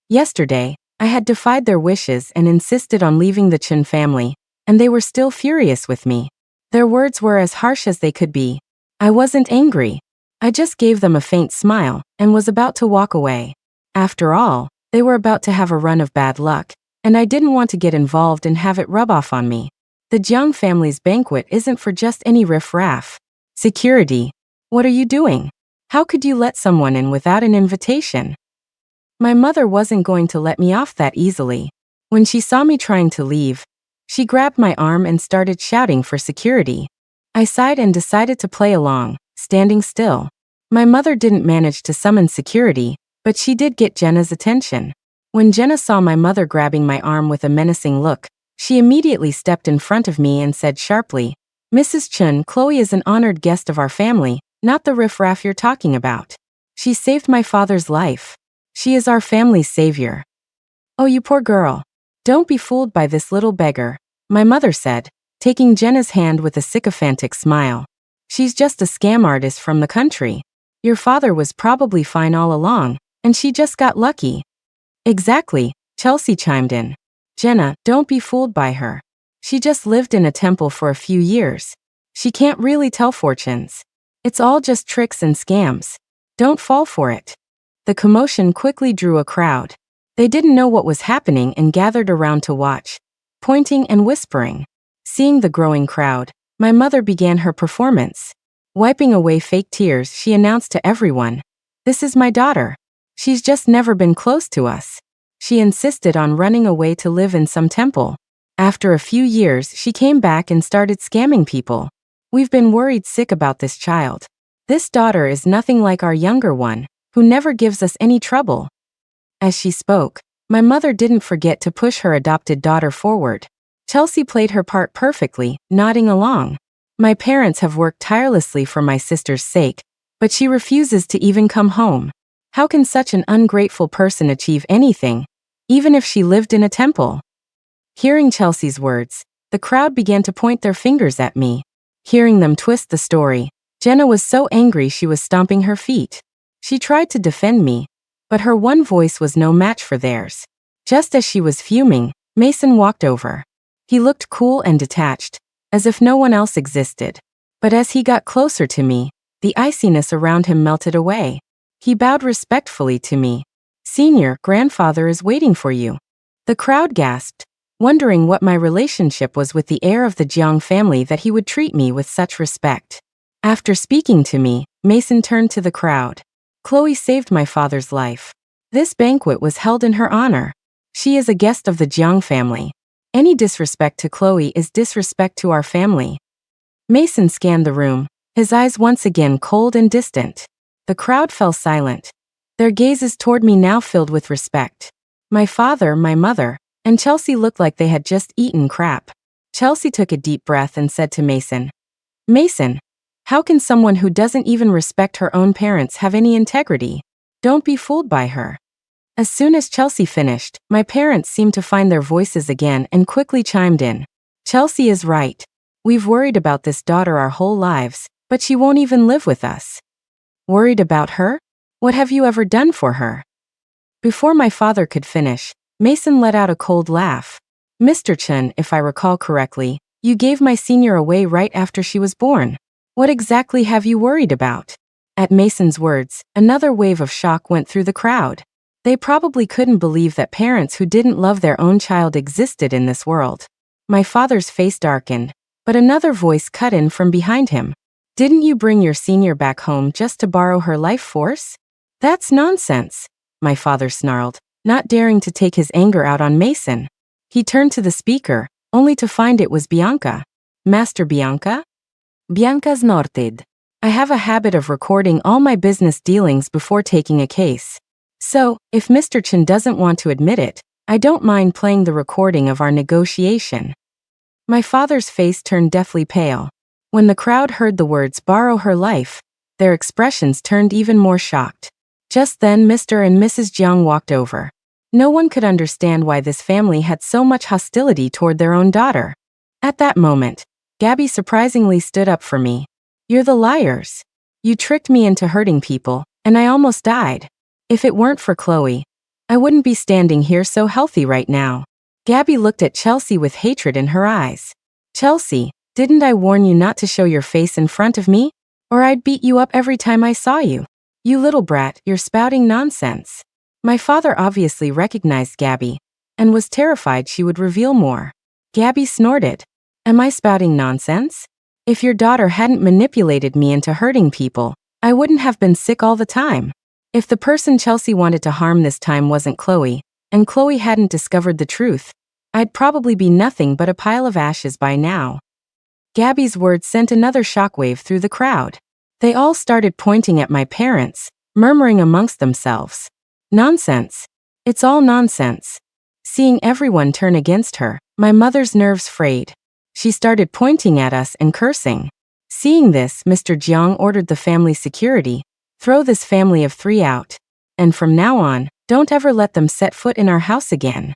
Yesterday, I had defied their wishes and insisted on leaving the Chen family, and they were still furious with me. Their words were as harsh as they could be. I wasn't angry. I just gave them a faint smile and was about to walk away. After all, they were about to have a run of bad luck, and I didn't want to get involved and have it rub off on me. The Jiang family's banquet isn't for just any riff-raff. Security. What are you doing? How could you let someone in without an invitation? My mother wasn't going to let me off that easily. When she saw me trying to leave, she grabbed my arm and started shouting for security. I sighed and decided to play along, standing still. My mother didn't manage to summon security, but she did get Jenna's attention. When Jenna saw my mother grabbing my arm with a menacing look, she immediately stepped in front of me and said sharply, "Mrs. Chen, Chloe is an honored guest of our family, not the riffraff you're talking about. She saved my father's life. She is our family's savior." "Oh, you poor girl. Don't be fooled by this little beggar," my mother said, taking Jenna's hand with a sycophantic smile. "She's just a scam artist from the country. Your father was probably fine all along, and she just got lucky." "Exactly," Chelsea chimed in. "Jenna, don't be fooled by her. She just lived in a temple for a few years. She can't really tell fortunes. It's all just tricks and scams. Don't fall for it." The commotion quickly drew a crowd. They didn't know what was happening and gathered around to watch, pointing and whispering. Seeing the growing crowd, my mother began her performance. Wiping away fake tears, she announced to everyone, "This is my daughter. She's just never been close to us." She insisted on running away to live in some temple. After a few years, she came back and started scamming people. "We've been worried sick about this child. This daughter is nothing like our younger one, who never gives us any trouble." As she spoke, my mother didn't forget to push her adopted daughter forward. Chelsea played her part perfectly, nodding along. "My parents have worked tirelessly for my sister's sake, but she refuses to even come home. How can such an ungrateful person achieve anything, even if she lived in a temple?" Hearing Chelsea's words, the crowd began to point their fingers at me. Hearing them twist the story, Jenna was so angry she was stomping her feet. She tried to defend me, but her one voice was no match for theirs. Just as she was fuming, Mason walked over. He looked cool and detached, as if no one else existed. But as he got closer to me, the iciness around him melted away. He bowed respectfully to me. "Senior, grandfather is waiting for you." The crowd gasped, wondering what my relationship was with the heir of the Jiang family that he would treat me with such respect. After speaking to me, Mason turned to the crowd. "Chloe saved my father's life. This banquet was held in her honor. She is a guest of the Jiang family. Any disrespect to Chloe is disrespect to our family." Mason scanned the room, his eyes once again cold and distant. The crowd fell silent, their gazes toward me now filled with respect. My father, my mother, and Chelsea looked like they had just eaten crap. Chelsea took a deep breath and said to Mason, "Mason, how can someone who doesn't even respect her own parents have any integrity? Don't be fooled by her." As soon as Chelsea finished, my parents seemed to find their voices again and quickly chimed in. "Chelsea is right. We've worried about this daughter our whole lives, but she won't even live with us." "Worried about her? What have you ever done for her?" Before my father could finish, Mason let out a cold laugh. Mr. Chen, if I recall correctly, you gave my senior away right after she was born. What exactly have you worried about? At Mason's words, another wave of shock went through the crowd. They probably couldn't believe that parents who didn't love their own child existed in this world. My father's face darkened, but another voice cut in from behind him. Didn't you bring your senior back home just to borrow her life force? That's nonsense, my father snarled, not daring to take his anger out on Mason. He turned to the speaker, only to find it was Bianca. Master Bianca? Bianca snorted. I have a habit of recording all my business dealings before taking a case. So, if Mr. Chen doesn't want to admit it, I don't mind playing the recording of our negotiation. My father's face turned deathly pale. When the crowd heard the words borrow her life, their expressions turned even more shocked. Just then Mr. and Mrs. Jiang walked over. No one could understand why this family had so much hostility toward their own daughter. At that moment, Gabby surprisingly stood up for me. You're the liars. You tricked me into hurting people, and I almost died. If it weren't for Chloe, I wouldn't be standing here so healthy right now. Gabby looked at Chelsea with hatred in her eyes. Chelsea, didn't I warn you not to show your face in front of me? Or I'd beat you up every time I saw you. You little brat, you're spouting nonsense. My father obviously recognized Gabby, and was terrified she would reveal more. Gabby snorted. Am I spouting nonsense? If your daughter hadn't manipulated me into hurting people, I wouldn't have been sick all the time. If the person Chelsea wanted to harm this time wasn't Chloe, and Chloe hadn't discovered the truth, I'd probably be nothing but a pile of ashes by now. Gabby's words sent another shockwave through the crowd. They all started pointing at my parents, murmuring amongst themselves. Nonsense. It's all nonsense. Seeing everyone turn against her, my mother's nerves frayed. She started pointing at us and cursing. Seeing this, Mr. Jiang ordered the family security, throw this family of 3 out. And from now on, don't ever let them set foot in our house again.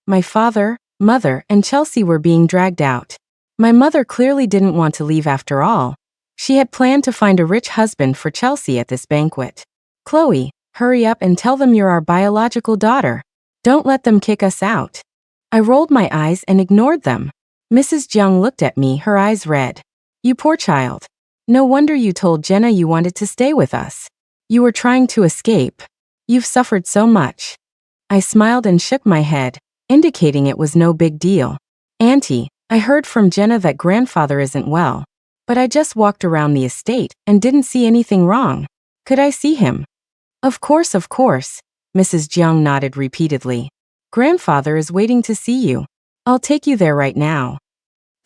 My father, mother, and Chelsea were being dragged out. My mother clearly didn't want to leave after all. She had planned to find a rich husband for Chelsea at this banquet. Chloe, hurry up and tell them you're our biological daughter. Don't let them kick us out. I rolled my eyes and ignored them. Mrs. Jiang looked at me, her eyes red. You poor child. No wonder you told Jenna you wanted to stay with us. You were trying to escape. You've suffered so much. I smiled and shook my head, indicating it was no big deal. Auntie, I heard from Jenna that grandfather isn't well. But I just walked around the estate and didn't see anything wrong. Could I see him? Of course, Mrs. Jiang nodded repeatedly. Grandfather is waiting to see you. I'll take you there right now.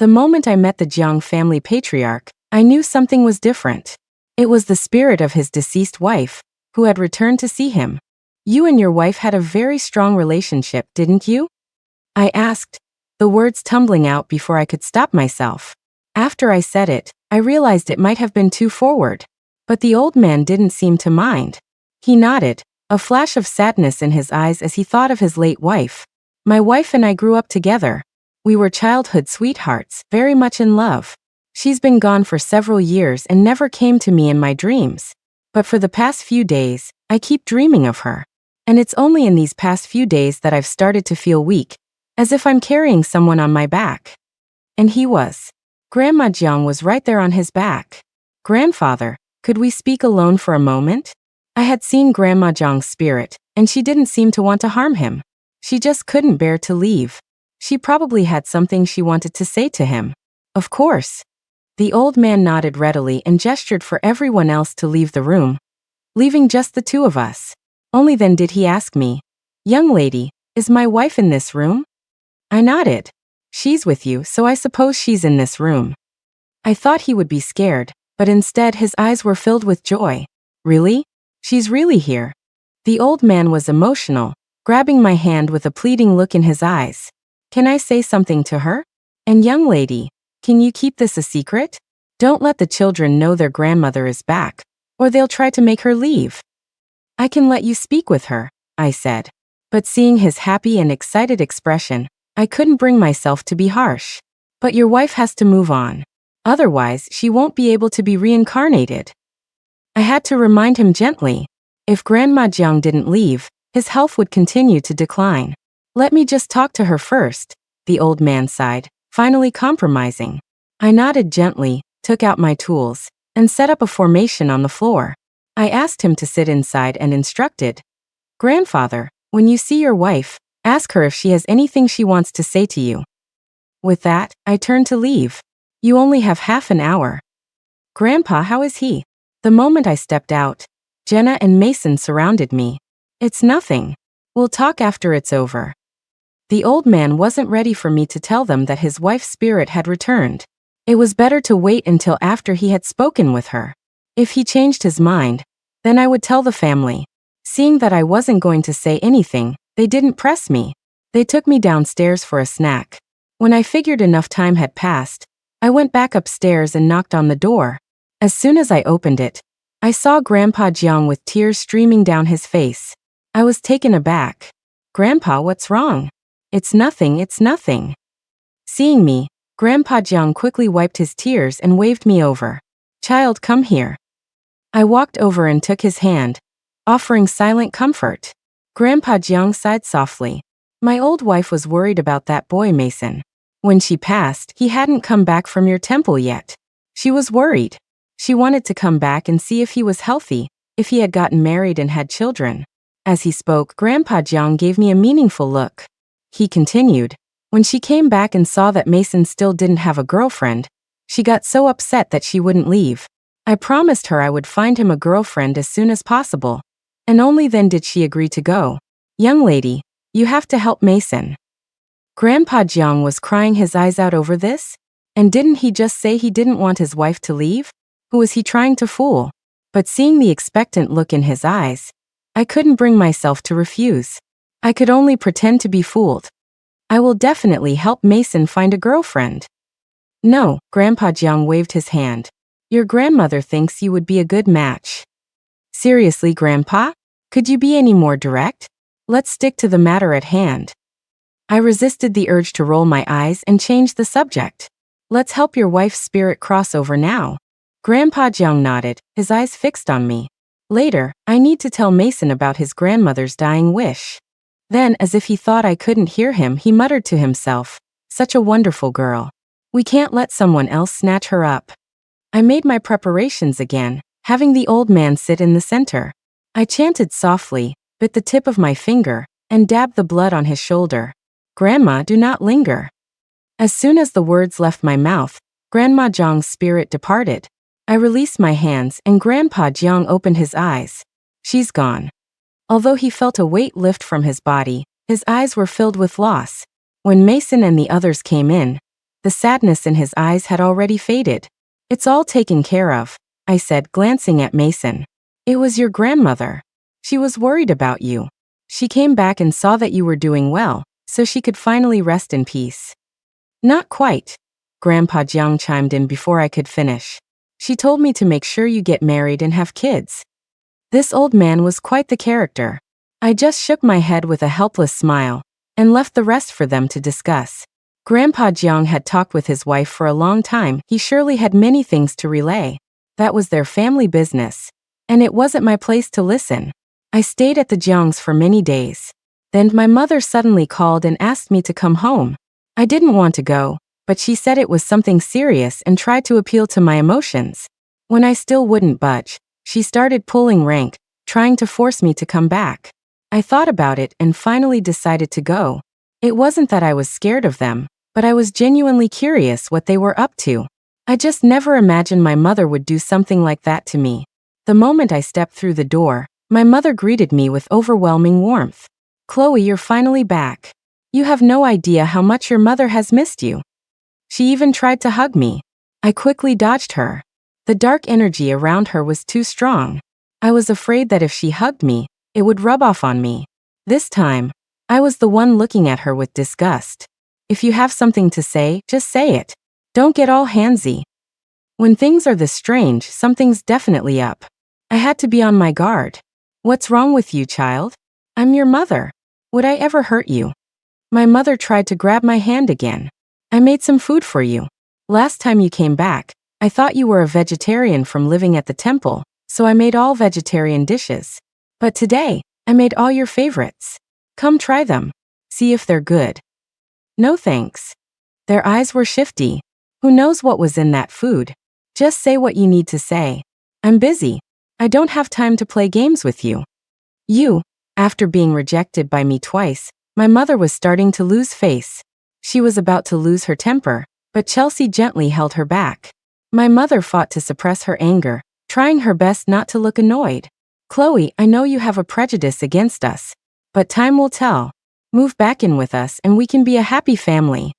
The moment I met the Jiang family patriarch, I knew something was different. It was the spirit of his deceased wife, who had returned to see him. You and your wife had a very strong relationship, didn't you? I asked, the words tumbling out before I could stop myself. After I said it, I realized it might have been too forward. But the old man didn't seem to mind. He nodded, a flash of sadness in his eyes as he thought of his late wife. My wife and I grew up together. We were childhood sweethearts, very much in love. She's been gone for several years and never came to me in my dreams. But for the past few days, I keep dreaming of her. And it's only in these past few days that I've started to feel weak, as if I'm carrying someone on my back. And he was. Grandma Jiang was right there on his back. Grandfather, could we speak alone for a moment? I had seen Grandma Jiang's spirit, and she didn't seem to want to harm him. She just couldn't bear to leave. She probably had something she wanted to say to him. Of course. The old man nodded readily and gestured for everyone else to leave the room, leaving just the 2 of us. Only then did he ask me, Young lady, is my wife in this room? I nodded. She's with you, so I suppose she's in this room. I thought he would be scared, but instead his eyes were filled with joy. Really? She's really here. The old man was emotional, grabbing my hand with a pleading look in his eyes. Can I say something to her? And young lady, can you keep this a secret? Don't let the children know their grandmother is back, or they'll try to make her leave. I can let you speak with her, I said. But seeing his happy and excited expression, I couldn't bring myself to be harsh. But your wife has to move on. Otherwise, she won't be able to be reincarnated. I had to remind him gently. If Grandma Jiang didn't leave, his health would continue to decline. Let me just talk to her first, the old man sighed, finally compromising. I nodded gently, took out my tools, and set up a formation on the floor. I asked him to sit inside and instructed, "Grandfather, when you see your wife, ask her if she has anything she wants to say to you." With that, I turned to leave. "You only have half an hour." "Grandpa, how is he?" The moment I stepped out, Jenna and Mason surrounded me. "It's nothing. We'll talk after it's over." The old man wasn't ready for me to tell them that his wife's spirit had returned. It was better to wait until after he had spoken with her. If he changed his mind, then I would tell the family. Seeing that I wasn't going to say anything, they didn't press me. They took me downstairs for a snack. When I figured enough time had passed, I went back upstairs and knocked on the door. As soon as I opened it, I saw Grandpa Jiang with tears streaming down his face. I was taken aback. "Grandpa, what's wrong?" It's nothing. Seeing me, Grandpa Jiang quickly wiped his tears and waved me over. "Child, come here." I walked over and took his hand, offering silent comfort. Grandpa Jiang sighed softly. "My old wife was worried about that boy, Mason. When she passed, he hadn't come back from your temple yet. She was worried. She wanted to come back and see if he was healthy, if he had gotten married and had children." As he spoke, Grandpa Jiang gave me a meaningful look. He continued, "When she came back and saw that Mason still didn't have a girlfriend, she got so upset that she wouldn't leave. I promised her I would find him a girlfriend as soon as possible, and only then did she agree to go. Young lady, you have to help Mason." Grandpa Jiang was crying his eyes out over this? And didn't he just say he didn't want his wife to leave? Who was he trying to fool? But seeing the expectant look in his eyes, I couldn't bring myself to refuse. I could only pretend to be fooled. "I will definitely help Mason find a girlfriend." "No," Grandpa Jiang waved his hand. "Your grandmother thinks you would be a good match." "Seriously, Grandpa? Could you be any more direct? Let's stick to the matter at hand." I resisted the urge to roll my eyes and change the subject. "Let's help your wife's spirit cross over now." Grandpa Jiang nodded, his eyes fixed on me. "Later, I need to tell Mason about his grandmother's dying wish." Then, as if he thought I couldn't hear him, he muttered to himself, "Such a wonderful girl. We can't let someone else snatch her up." I made my preparations again, having the old man sit in the center. I chanted softly, bit the tip of my finger, and dabbed the blood on his shoulder. "Grandma, do not linger." As soon as the words left my mouth, Grandma Jiang's spirit departed. I released my hands and Grandpa Jiang opened his eyes. "She's gone." Although he felt a weight lift from his body, his eyes were filled with loss. When Mason and the others came in, the sadness in his eyes had already faded. "It's all taken care of," I said, glancing at Mason. "It was your grandmother. She was worried about you. She came back and saw that you were doing well, so she could finally rest in peace." "Not quite," Grandpa Jiang chimed in before I could finish. "She told me to make sure you get married and have kids." This old man was quite the character. I just shook my head with a helpless smile and left the rest for them to discuss. Grandpa Jiang had talked with his wife for a long time. He surely had many things to relay. That was their family business, and it wasn't my place to listen. I stayed at the Jiangs for many days. Then my mother suddenly called and asked me to come home. I didn't want to go, but she said it was something serious and tried to appeal to my emotions. When I still wouldn't budge, she started pulling rank, trying to force me to come back. I thought about it and finally decided to go. It wasn't that I was scared of them, but I was genuinely curious what they were up to. I just never imagined my mother would do something like that to me. The moment I stepped through the door, my mother greeted me with overwhelming warmth. "Chloe, you're finally back. You have no idea how much your mother has missed you." She even tried to hug me. I quickly dodged her. The dark energy around her was too strong. I was afraid that if she hugged me, it would rub off on me. This time, I was the one looking at her with disgust. "If you have something to say, just say it. Don't get all handsy." When things are this strange, something's definitely up. I had to be on my guard. "What's wrong with you, child? I'm your mother. Would I ever hurt you?" My mother tried to grab my hand again. "I made some food for you. Last time you came back, I thought you were a vegetarian from living at the temple, so I made all vegetarian dishes. But today, I made all your favorites. Come try them. See if they're good. No thanks. Their eyes were shifty. Who knows what was in that food? Just say what you need to say. I'm busy. I don't have time to play games with you. After being rejected by me twice, my mother was starting to lose face. She was about to lose her temper, but Chelsea gently held her back. My mother fought to suppress her anger, trying her best not to look annoyed. Chloe, I know you have a prejudice against us, but time will tell. Move back in with us and we can be a happy family.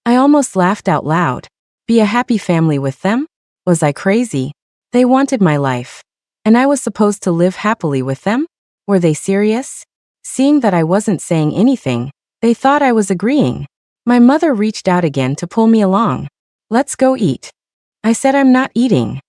I almost laughed out loud. Be a happy family with them? Was I crazy? They wanted my life. And I was supposed to live happily with them? Were they serious? Seeing that I wasn't saying anything, they thought I was agreeing. My mother reached out again to pull me along. Let's go eat. I said I'm not eating.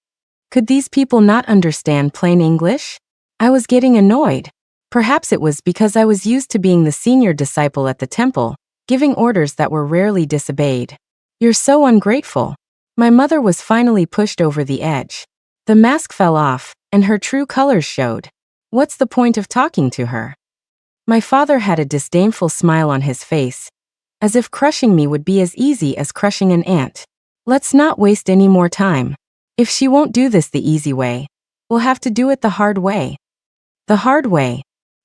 Could these people not understand plain English? I was getting annoyed. Perhaps it was because I was used to being the senior disciple at the temple, giving orders that were rarely disobeyed. You're so ungrateful. My mother was finally pushed over the edge. The mask fell off, and her true colors showed. What's the point of talking to her? My father had a disdainful smile on his face, as if crushing me would be as easy as crushing an ant. Let's not waste any more time. If she won't do this the easy way, we'll have to do it the hard way. The hard way,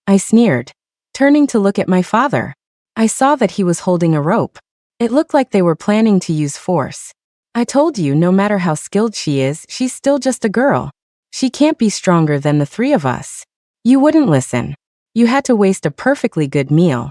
I sneered, turning to look at my father. I saw that he was holding a rope. It looked like they were planning to use force. I told you no matter how skilled she is, she's still just a girl. She can't be stronger than the three of us. You wouldn't listen. You had to waste a perfectly good meal.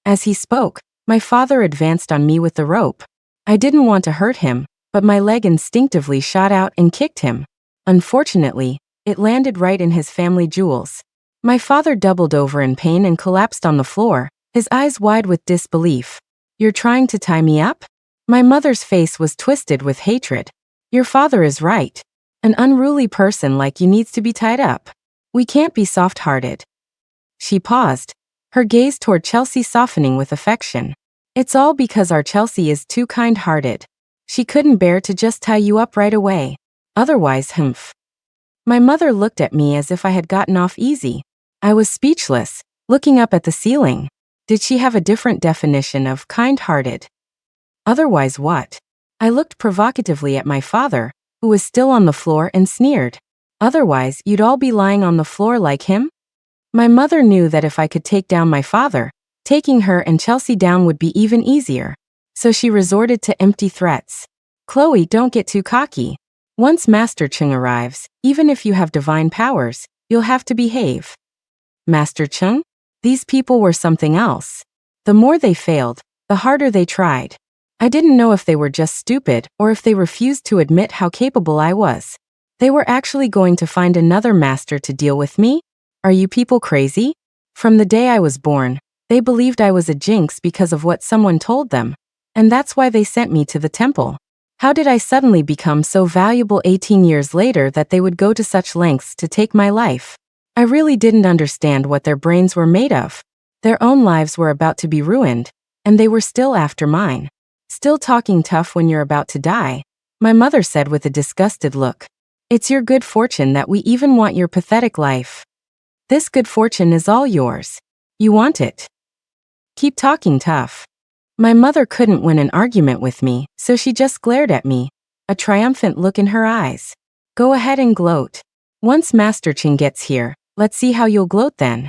As he spoke, my father advanced on me with the rope. I didn't want to hurt him, but my leg instinctively shot out and kicked him. Unfortunately, it landed right in his family jewels. My father doubled over in pain and collapsed on the floor, his eyes wide with disbelief. You're trying to tie me up? My mother's face was twisted with hatred. Your father is right. An unruly person like you needs to be tied up. We can't be soft-hearted. She paused, her gaze toward Chelsea softening with affection. It's all because our Chelsea is too kind-hearted. She couldn't bear to just tie you up right away. Otherwise, humph. My mother looked at me as if I had gotten off easy. I was speechless, looking up at the ceiling. Did she have a different definition of kind-hearted? Otherwise what? I looked provocatively at my father, who was still on the floor, and sneered. Otherwise, you'd all be lying on the floor like him? My mother knew that if I could take down my father, taking her and Chelsea down would be even easier. So she resorted to empty threats. Chloe, don't get too cocky. Once Master Chung arrives, even if you have divine powers, you'll have to behave. Master Chung? These people were something else. The more they failed, the harder they tried. I didn't know if they were just stupid or if they refused to admit how capable I was. They were actually going to find another master to deal with me? Are you people crazy? From the day I was born, they believed I was a jinx because of what someone told them. And that's why they sent me to the temple. How did I suddenly become so valuable 18 years later that they would go to such lengths to take my life? I really didn't understand what their brains were made of. Their own lives were about to be ruined, and they were still after mine. Still talking tough when you're about to die, my mother said with a disgusted look. It's your good fortune that we even want your pathetic life. This good fortune is all yours. You want it. Keep talking tough. My mother couldn't win an argument with me, so she just glared at me, a triumphant look in her eyes. Go ahead and gloat. Once Master Ching gets here, let's see how you'll gloat then.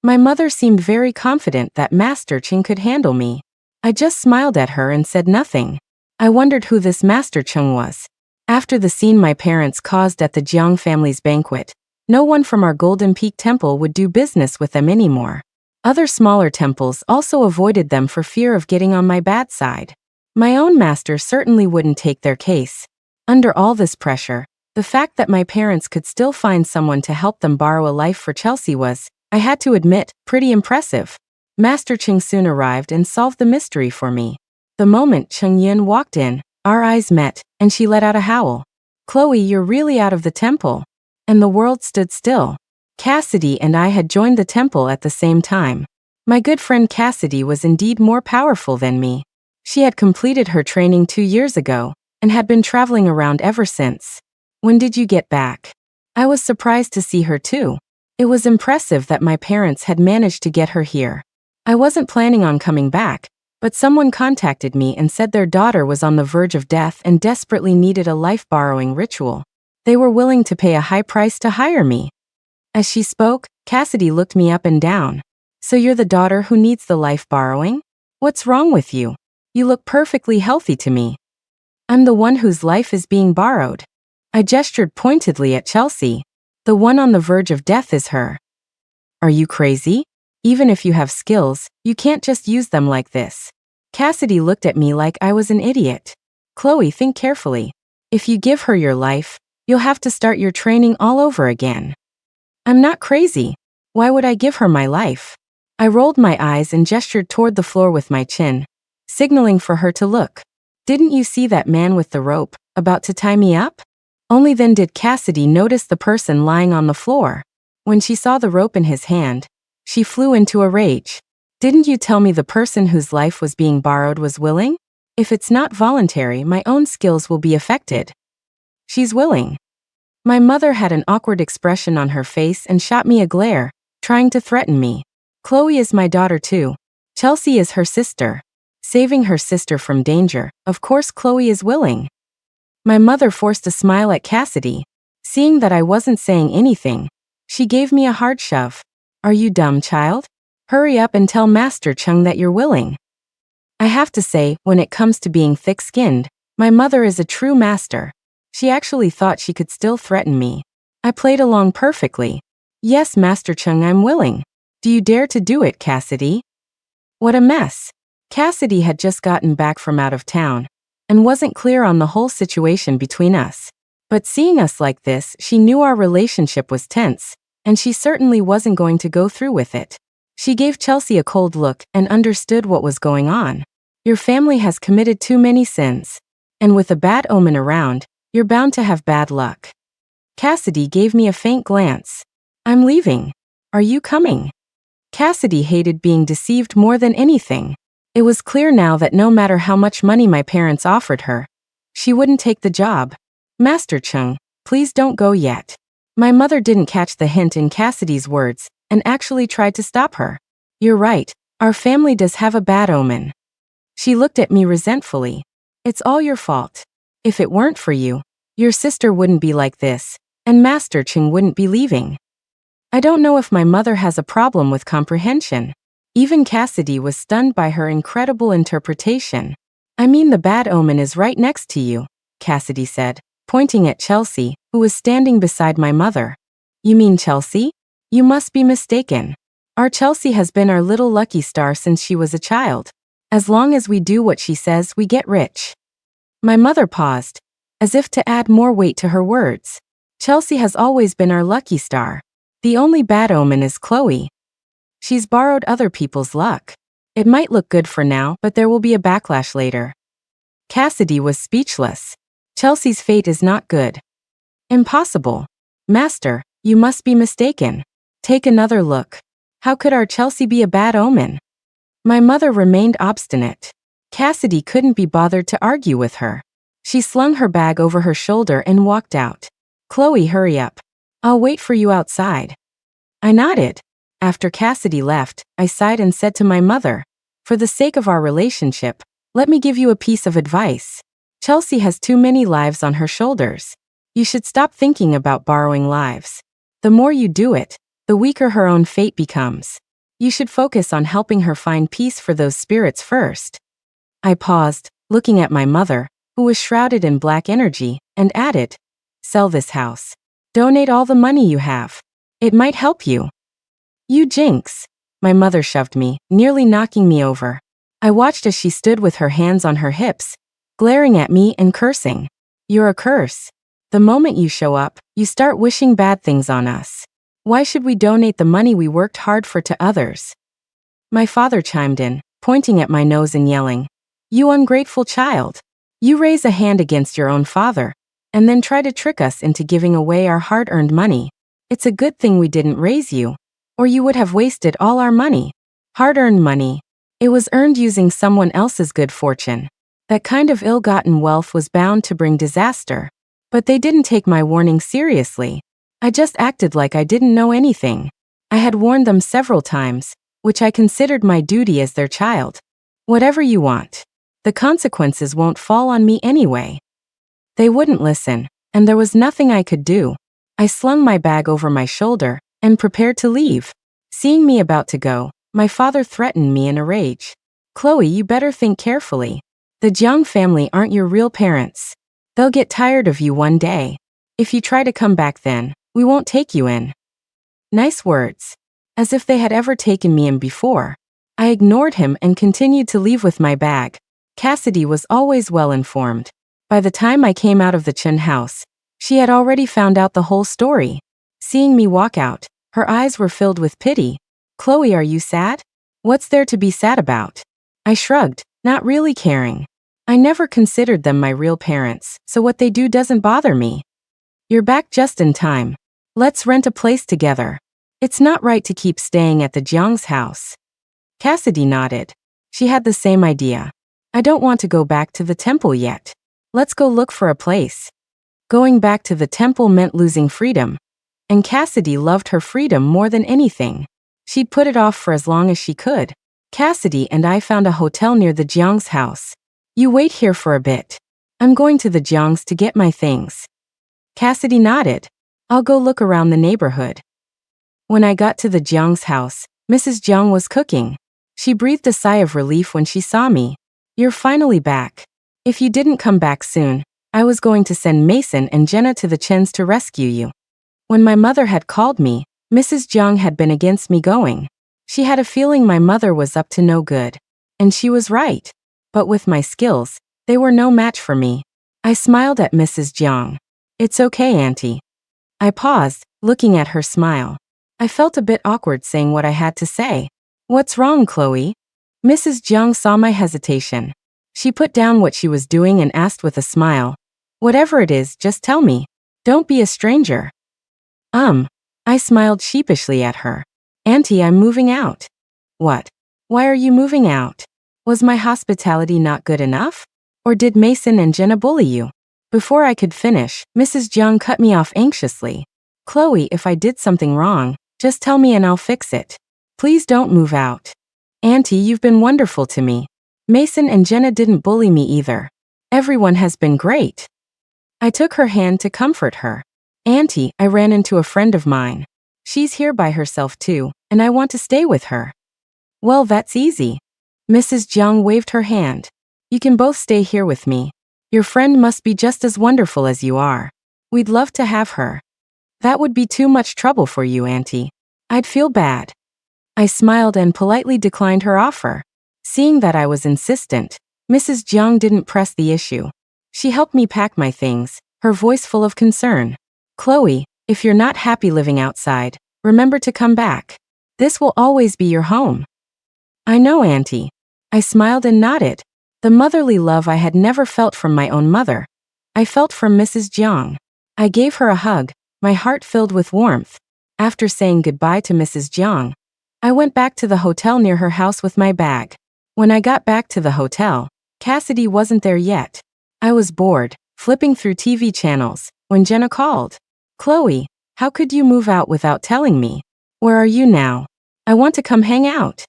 My mother seemed very confident that Master Ching could handle me. I just smiled at her and said nothing. I wondered who this Master Chung was. After the scene my parents caused at the Jiang family's banquet, no one from our Golden Peak temple would do business with them anymore. Other smaller temples also avoided them for fear of getting on my bad side. My own master certainly wouldn't take their case. Under all this pressure, the fact that my parents could still find someone to help them borrow a life for Chelsea was, I had to admit, pretty impressive. Master Ching soon arrived and solved the mystery for me. The moment Chung Yun walked in, our eyes met, and she let out a howl. Chloe, you're really out of the temple. And the world stood still. Cassidy and I had joined the temple at the same time. My good friend Cassidy was indeed more powerful than me. She had completed her training 2 years ago, and had been traveling around ever since. When did you get back? I was surprised to see her too. It was impressive that my parents had managed to get her here. I wasn't planning on coming back, but someone contacted me and said their daughter was on the verge of death and desperately needed a life-borrowing ritual. They were willing to pay a high price to hire me. As she spoke, Cassidy looked me up and down. So you're the daughter who needs the life borrowing? What's wrong with you? You look perfectly healthy to me. I'm the one whose life is being borrowed. I gestured pointedly at Chelsea. The one on the verge of death is her. Are you crazy? Even if you have skills, you can't just use them like this. Cassidy looked at me like I was an idiot. Chloe, think carefully. If you give her your life, you'll have to start your training all over again. I'm not crazy. Why would I give her my life? I rolled my eyes and gestured toward the floor with my chin, signaling for her to look. Didn't you see that man with the rope, about to tie me up? Only then did Cassidy notice the person lying on the floor. When she saw the rope in his hand, she flew into a rage. Didn't you tell me the person whose life was being borrowed was willing? If it's not voluntary, my own skills will be affected. She's willing. My mother had an awkward expression on her face and shot me a glare, trying to threaten me. Chloe is my daughter too. Chelsea is her sister. Saving her sister from danger, of course Chloe is willing. My mother forced a smile at Cassidy. Seeing that I wasn't saying anything, she gave me a hard shove. Are you dumb, child? Hurry up and tell Master Chung that you're willing. I have to say, when it comes to being thick-skinned, my mother is a true master. She actually thought she could still threaten me. I played along perfectly. Yes, Master Chung, I'm willing. Do you dare to do it, Cassidy? What a mess. Cassidy had just gotten back from out of town and wasn't clear on the whole situation between us. But seeing us like this, she knew our relationship was tense, and she certainly wasn't going to go through with it. She gave Chelsea a cold look and understood what was going on. Your family has committed too many sins. And with a bad omen around, you're bound to have bad luck. Cassidy gave me a faint glance. I'm leaving. Are you coming? Cassidy hated being deceived more than anything. It was clear now that no matter how much money my parents offered her, she wouldn't take the job. Master Chung, please don't go yet. My mother didn't catch the hint in Cassidy's words and actually tried to stop her. You're right, our family does have a bad omen. She looked at me resentfully. It's all your fault. If it weren't for you, your sister wouldn't be like this, and Master Chung wouldn't be leaving. I don't know if my mother has a problem with comprehension. Even Cassidy was stunned by her incredible interpretation. I mean, the bad omen is right next to you, Cassidy said, pointing at Chelsea, who was standing beside my mother. You mean Chelsea? You must be mistaken. Our Chelsea has been our little lucky star since she was a child. As long as we do what she says, we get rich. My mother paused, as if to add more weight to her words. Chelsea has always been our lucky star. The only bad omen is Chloe. She's borrowed other people's luck. It might look good for now, but there will be a backlash later. Cassidy was speechless. Chelsea's fate is not good. Impossible. Master, you must be mistaken. Take another look. How could our Chelsea be a bad omen? My mother remained obstinate. Cassidy couldn't be bothered to argue with her. She slung her bag over her shoulder and walked out. Chloe, hurry up. I'll wait for you outside. I nodded. After Cassidy left, I sighed and said to my mother, for the sake of our relationship, let me give you a piece of advice. Chelsea has too many lives on her shoulders. You should stop thinking about borrowing lives. The more you do it, the weaker her own fate becomes. You should focus on helping her find peace for those spirits first. I paused, looking at my mother, who was shrouded in black energy, and added, sell this house. Donate all the money you have. It might help you. You jinx. My mother shoved me, nearly knocking me over. I watched as she stood with her hands on her hips, glaring at me and cursing. You're a curse. The moment you show up, you start wishing bad things on us. Why should we donate the money we worked hard for to others? My father chimed in, pointing at my nose and yelling, you ungrateful child. You raise a hand against your own father, and then try to trick us into giving away our hard-earned money. It's a good thing we didn't raise you, or you would have wasted all our money. Hard-earned money. It was earned using someone else's good fortune. That kind of ill-gotten wealth was bound to bring disaster. But they didn't take my warning seriously. I just acted like I didn't know anything. I had warned them several times, which I considered my duty as their child. Whatever you want. The consequences won't fall on me anyway. They wouldn't listen, and there was nothing I could do. I slung my bag over my shoulder and prepared to leave. Seeing me about to go, my father threatened me in a rage. Chloe, you better think carefully. The Jiang family aren't your real parents. They'll get tired of you one day. If you try to come back then, we won't take you in. Nice words. As if they had ever taken me in before. I ignored him and continued to leave with my bag. Cassidy was always well informed. By the time I came out of the Chen house, she had already found out the whole story. Seeing me walk out, her eyes were filled with pity. Chloe, are you sad? What's there to be sad about? I shrugged, not really caring. I never considered them my real parents, so what they do doesn't bother me. You're back just in time. Let's rent a place together. It's not right to keep staying at the Jiang's house. Cassidy nodded. She had the same idea. I don't want to go back to the temple yet. Let's go look for a place. Going back to the temple meant losing freedom. And Cassidy loved her freedom more than anything. She'd put it off for as long as she could. Cassidy and I found a hotel near the Jiang's house. You wait here for a bit. I'm going to the Jiang's to get my things. Cassidy nodded. I'll go look around the neighborhood. When I got to the Jiang's house, Mrs. Jiang was cooking. She breathed a sigh of relief when she saw me. You're finally back. If you didn't come back soon, I was going to send Mason and Jenna to the Chens to rescue you. When my mother had called me, Mrs. Jiang had been against me going. She had a feeling my mother was up to no good. And she was right. But with my skills, they were no match for me. I smiled at Mrs. Jiang. It's okay, Auntie. I paused, looking at her smile. I felt a bit awkward saying what I had to say. What's wrong, Chloe? Mrs. Jiang saw my hesitation. She put down what she was doing and asked with a smile. Whatever it is, just tell me. Don't be a stranger. I smiled sheepishly at her. Auntie, I'm moving out. What? Why are you moving out? Was my hospitality not good enough? Or did Mason and Jenna bully you? Before I could finish, Mrs. Jiang cut me off anxiously. Chloe, if I did something wrong, just tell me and I'll fix it. Please don't move out. Auntie, you've been wonderful to me. Mason and Jenna didn't bully me either. Everyone has been great. I took her hand to comfort her. Auntie, I ran into a friend of mine. She's here by herself too, and I want to stay with her. Well, that's easy. Mrs. Jiang waved her hand. You can both stay here with me. Your friend must be just as wonderful as you are. We'd love to have her. That would be too much trouble for you, Auntie. I'd feel bad. I smiled and politely declined her offer. Seeing that I was insistent, Mrs. Jiang didn't press the issue. She helped me pack my things, her voice full of concern. Chloe, if you're not happy living outside, remember to come back. This will always be your home. I know, Auntie. I smiled and nodded. The motherly love I had never felt from my own mother, I felt from Mrs. Jiang. I gave her a hug, my heart filled with warmth. After saying goodbye to Mrs. Jiang, I went back to the hotel near her house with my bag. When I got back to the hotel, Cassidy wasn't there yet. I was bored, flipping through TV channels, when Jenna called. Chloe, how could you move out without telling me? Where are you now? I want to come hang out.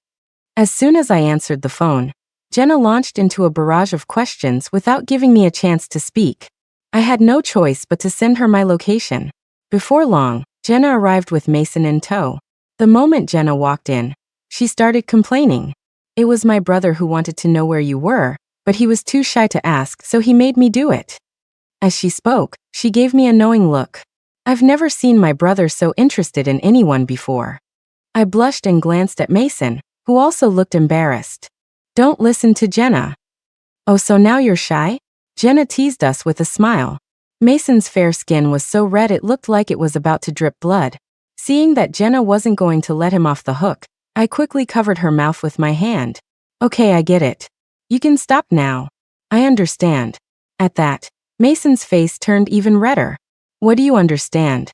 As soon as I answered the phone, Jenna launched into a barrage of questions without giving me a chance to speak. I had no choice but to send her my location. Before long, Jenna arrived with Mason in tow. The moment Jenna walked in, she started complaining. It was my brother who wanted to know where you were, but he was too shy to ask, so he made me do it. As she spoke, she gave me a knowing look. I've never seen my brother so interested in anyone before. I blushed and glanced at Mason, who also looked embarrassed. Don't listen to Jenna. Oh, so now you're shy? Jenna teased us with a smile. Mason's fair skin was so red it looked like it was about to drip blood. Seeing that Jenna wasn't going to let him off the hook, I quickly covered her mouth with my hand. Okay, I get it. You can stop now. I understand. At that, Mason's face turned even redder. What do you understand?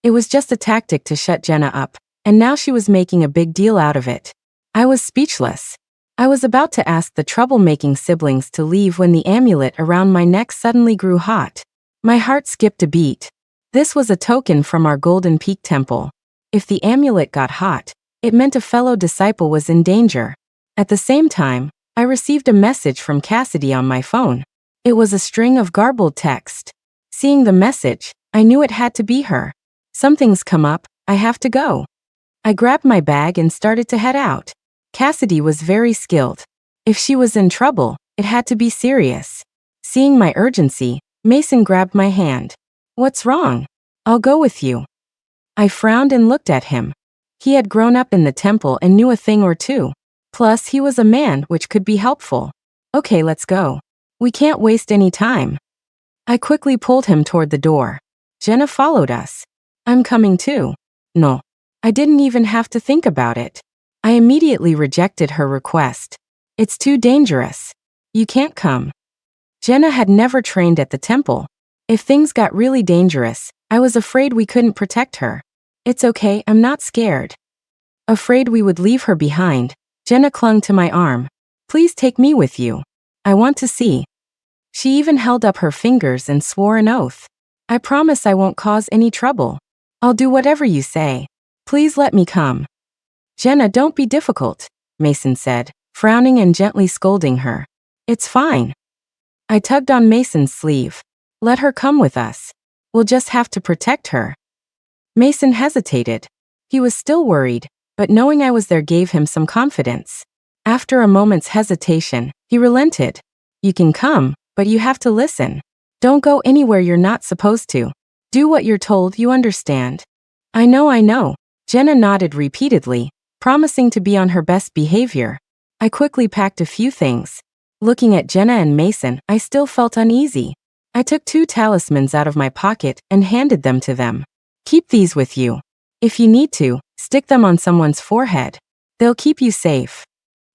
It was just a tactic to shut Jenna up, and now she was making a big deal out of it. I was speechless. I was about to ask the troublemaking siblings to leave when the amulet around my neck suddenly grew hot. My heart skipped a beat. This was a token from our Golden Peak temple. If the amulet got hot, it meant a fellow disciple was in danger. At the same time, I received a message from Cassidy on my phone. It was a string of garbled text. Seeing the message, I knew it had to be her. Something's come up, I have to go. I grabbed my bag and started to head out. Cassidy was very skilled. If she was in trouble, it had to be serious. Seeing my urgency, Mason grabbed my hand. What's wrong? I'll go with you. I frowned and looked at him. He had grown up in the temple and knew a thing or two. Plus, he was a man, which could be helpful. Okay, let's go. We can't waste any time. I quickly pulled him toward the door. Jenna followed us. I'm coming too. No. I didn't even have to think about it. I immediately rejected her request. It's too dangerous. You can't come. Jenna had never trained at the temple. If things got really dangerous, I was afraid we couldn't protect her. It's okay, I'm not scared. Afraid we would leave her behind, Jenna clung to my arm. Please take me with you. I want to see. She even held up her fingers and swore an oath. I promise I won't cause any trouble. I'll do whatever you say. Please let me come. Jenna, don't be difficult, Mason said, frowning and gently scolding her. It's fine. I tugged on Mason's sleeve. Let her come with us. We'll just have to protect her. Mason hesitated. He was still worried, but knowing I was there gave him some confidence. After a moment's hesitation, he relented. You can come, but you have to listen. Don't go anywhere you're not supposed to. Do what you're told, you understand. I know. Jenna nodded repeatedly, promising to be on her best behavior. I quickly packed a few things. Looking at Jenna and Mason, I still felt uneasy. I took 2 talismans out of my pocket and handed them to them. Keep these with you. If you need to, stick them on someone's forehead. They'll keep you safe.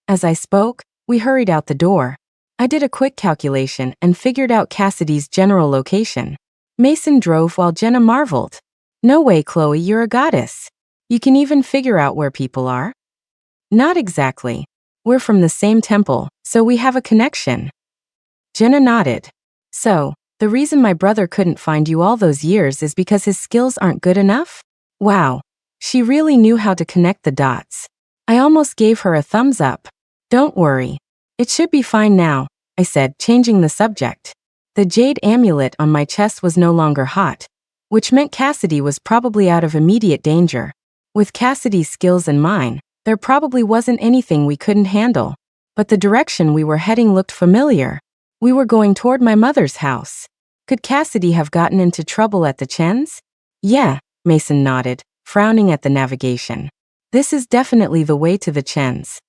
As I spoke, we hurried out the door. I did a quick calculation and figured out Cassidy's general location. Mason drove while Jenna marveled. No way, Chloe, you're a goddess. You can even figure out where people are? Not exactly. We're from the same temple, so we have a connection. Jenna nodded. So, the reason my brother couldn't find you all those years is because his skills aren't good enough? Wow. She really knew how to connect the dots. I almost gave her a thumbs up. Don't worry. It should be fine now, I said, changing the subject. The jade amulet on my chest was no longer hot, which meant Cassidy was probably out of immediate danger. With Cassidy's skills and mine, there probably wasn't anything we couldn't handle. But the direction we were heading looked familiar. We were going toward my mother's house. Could Cassidy have gotten into trouble at the Chens? Yeah, Mason nodded, frowning at the navigation. This is definitely the way to the Chens.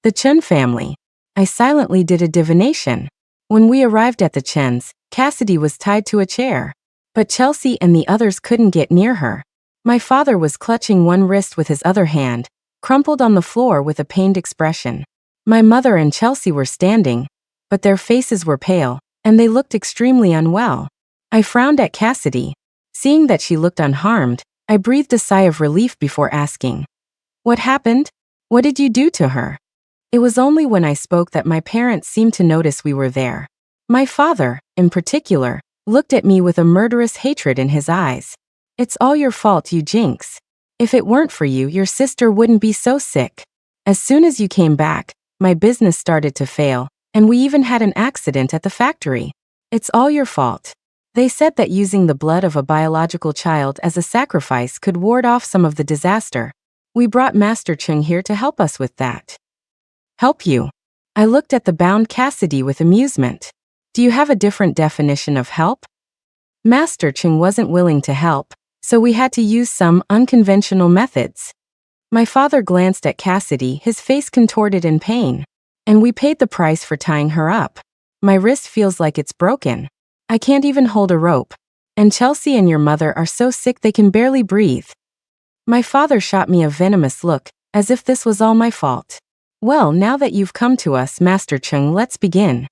The Chen family. I silently did a divination. When we arrived at the Chens, Cassidy was tied to a chair. But Chelsea and the others couldn't get near her. My father was clutching one wrist with his other hand, crumpled on the floor with a pained expression. My mother and Chelsea were standing, but their faces were pale, and they looked extremely unwell. I frowned at Cassidy. Seeing that she looked unharmed, I breathed a sigh of relief before asking. What happened? What did you do to her? It was only when I spoke that my parents seemed to notice we were there. My father, in particular, looked at me with a murderous hatred in his eyes. It's all your fault, you jinx. If it weren't for you, your sister wouldn't be so sick. As soon as you came back, my business started to fail, and we even had an accident at the factory. It's all your fault. They said that using the blood of a biological child as a sacrifice could ward off some of the disaster. We brought Master Chung here to help us with that. Help you? I looked at the bound Cassidy with amusement. Do you have a different definition of help? Master Chung wasn't willing to help, so we had to use some unconventional methods. My father glanced at Cassidy, his face contorted in pain. And we paid the price for tying her up. My wrist feels like it's broken. I can't even hold a rope. And Chelsea and your mother are so sick they can barely breathe. My father shot me a venomous look, as if this was all my fault. Well, now that you've come to us, Master Chung, let's begin.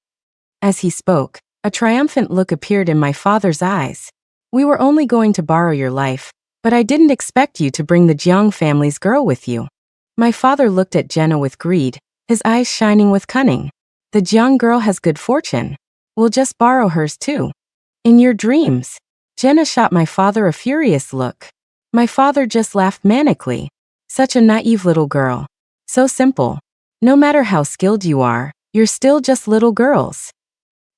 As he spoke, a triumphant look appeared in my father's eyes. We were only going to borrow your life, but I didn't expect you to bring the Jiang family's girl with you. My father looked at Jenna with greed, his eyes shining with cunning. The Jiang girl has good fortune. We'll just borrow hers too. In your dreams. Jenna shot my father a furious look. My father just laughed manically. Such a naive little girl. So simple. No matter how skilled you are, you're still just little girls.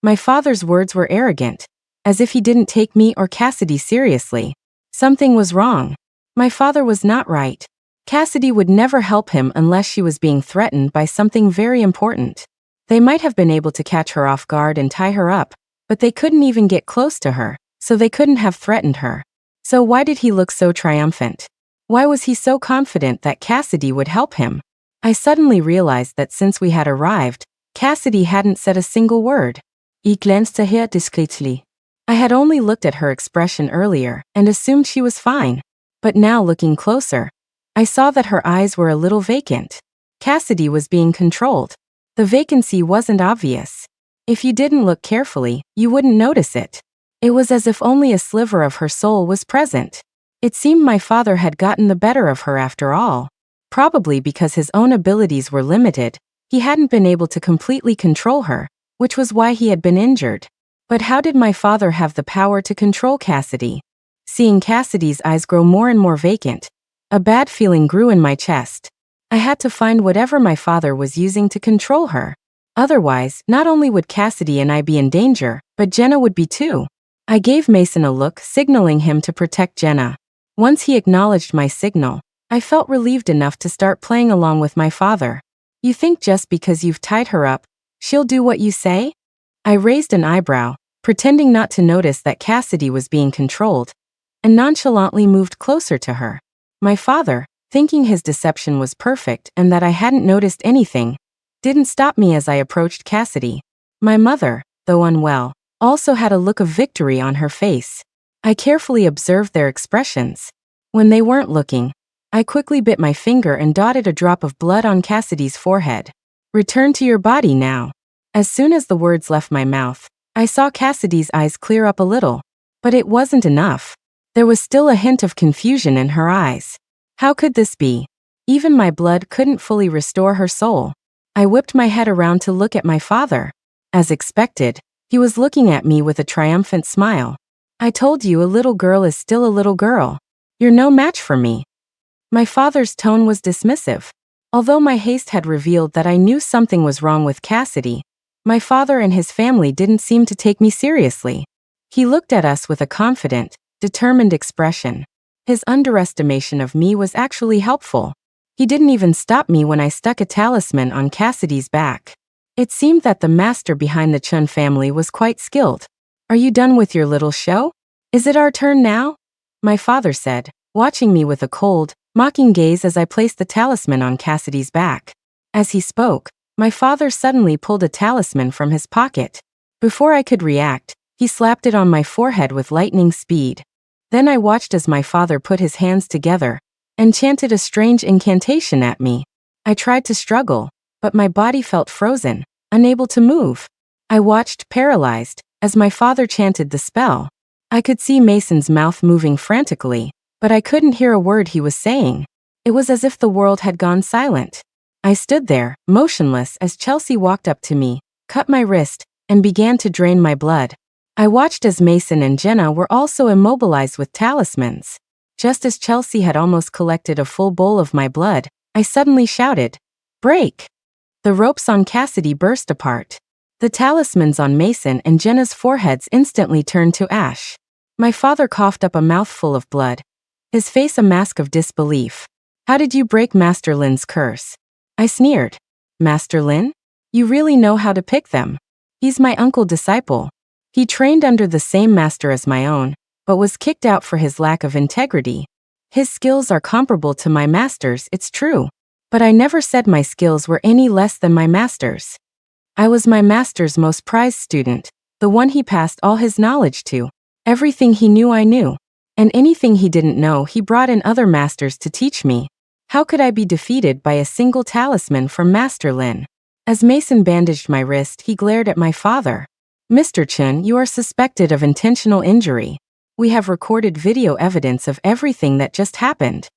My father's words were arrogant, as if he didn't take me or Cassidy seriously. Something was wrong. My father was not right. Cassidy would never help him unless she was being threatened by something very important. They might have been able to catch her off guard and tie her up, but they couldn't even get close to her, so they couldn't have threatened her. So why did he look so triumphant? Why was he so confident that Cassidy would help him? I suddenly realized that since we had arrived, Cassidy hadn't said a single word. Ich glänzte her discreetly. I had only looked at her expression earlier and assumed she was fine. But now looking closer, I saw that her eyes were a little vacant. Cassidy was being controlled. The vacancy wasn't obvious. If you didn't look carefully, you wouldn't notice it. It was as if only a sliver of her soul was present. It seemed my father had gotten the better of her after all. Probably because his own abilities were limited, he hadn't been able to completely control her, which was why he had been injured. But how did my father have the power to control Cassidy? Seeing Cassidy's eyes grow more and more vacant, a bad feeling grew in my chest. I had to find whatever my father was using to control her. Otherwise, not only would Cassidy and I be in danger, but Jenna would be too. I gave Mason a look, signaling him to protect Jenna. Once he acknowledged my signal, I felt relieved enough to start playing along with my father. You think just because you've tied her up, she'll do what you say? I raised an eyebrow, pretending not to notice that Cassidy was being controlled, and nonchalantly moved closer to her. My father, thinking his deception was perfect and that I hadn't noticed anything, didn't stop me as I approached Cassidy. My mother, though unwell, also had a look of victory on her face. I carefully observed their expressions. When they weren't looking, I quickly bit my finger and dotted a drop of blood on Cassidy's forehead. Return to your body now. As soon as the words left my mouth, I saw Cassidy's eyes clear up a little. But it wasn't enough. There was still a hint of confusion in her eyes. How could this be? Even my blood couldn't fully restore her soul. I whipped my head around to look at my father. As expected, he was looking at me with a triumphant smile. I told you a little girl is still a little girl. You're no match for me. My father's tone was dismissive. Although my haste had revealed that I knew something was wrong with Cassidy, my father and his family didn't seem to take me seriously. He looked at us with a confident, determined expression. His underestimation of me was actually helpful. He didn't even stop me when I stuck a talisman on Cassidy's back. It seemed that the master behind the Chun family was quite skilled. Are you done with your little show? Is it our turn now? My father said, watching me with a cold, mocking gaze as I placed the talisman on Cassidy's back. As he spoke, my father suddenly pulled a talisman from his pocket. Before I could react, he slapped it on my forehead with lightning speed. Then I watched as my father put his hands together and chanted a strange incantation at me. I tried to struggle, but my body felt frozen, unable to move. I watched, paralyzed, as my father chanted the spell. I could see Mason's mouth moving frantically, but I couldn't hear a word he was saying. It was as if the world had gone silent. I stood there, motionless, as Chelsea walked up to me, cut my wrist, and began to drain my blood. I watched as Mason and Jenna were also immobilized with talismans. Just as Chelsea had almost collected a full bowl of my blood, I suddenly shouted, "Break!" The ropes on Cassidy burst apart. The talismans on Mason and Jenna's foreheads instantly turned to ash. My father coughed up a mouthful of blood, his face a mask of disbelief. "How did you break Master Lin's curse?" I sneered. "Master Lin? You really know how to pick them. He's my uncle disciple. He trained under the same master as my own, but was kicked out for his lack of integrity. His skills are comparable to my master's, it's true. But I never said my skills were any less than my master's. I was my master's most prized student, the one he passed all his knowledge to. Everything he knew I knew, and anything he didn't know he brought in other masters to teach me. How could I be defeated by a single talisman from Master Lin?" As Mason bandaged my wrist, he glared at my father. "Mr. Chun, you are suspected of intentional injury. We have recorded video evidence of everything that just happened."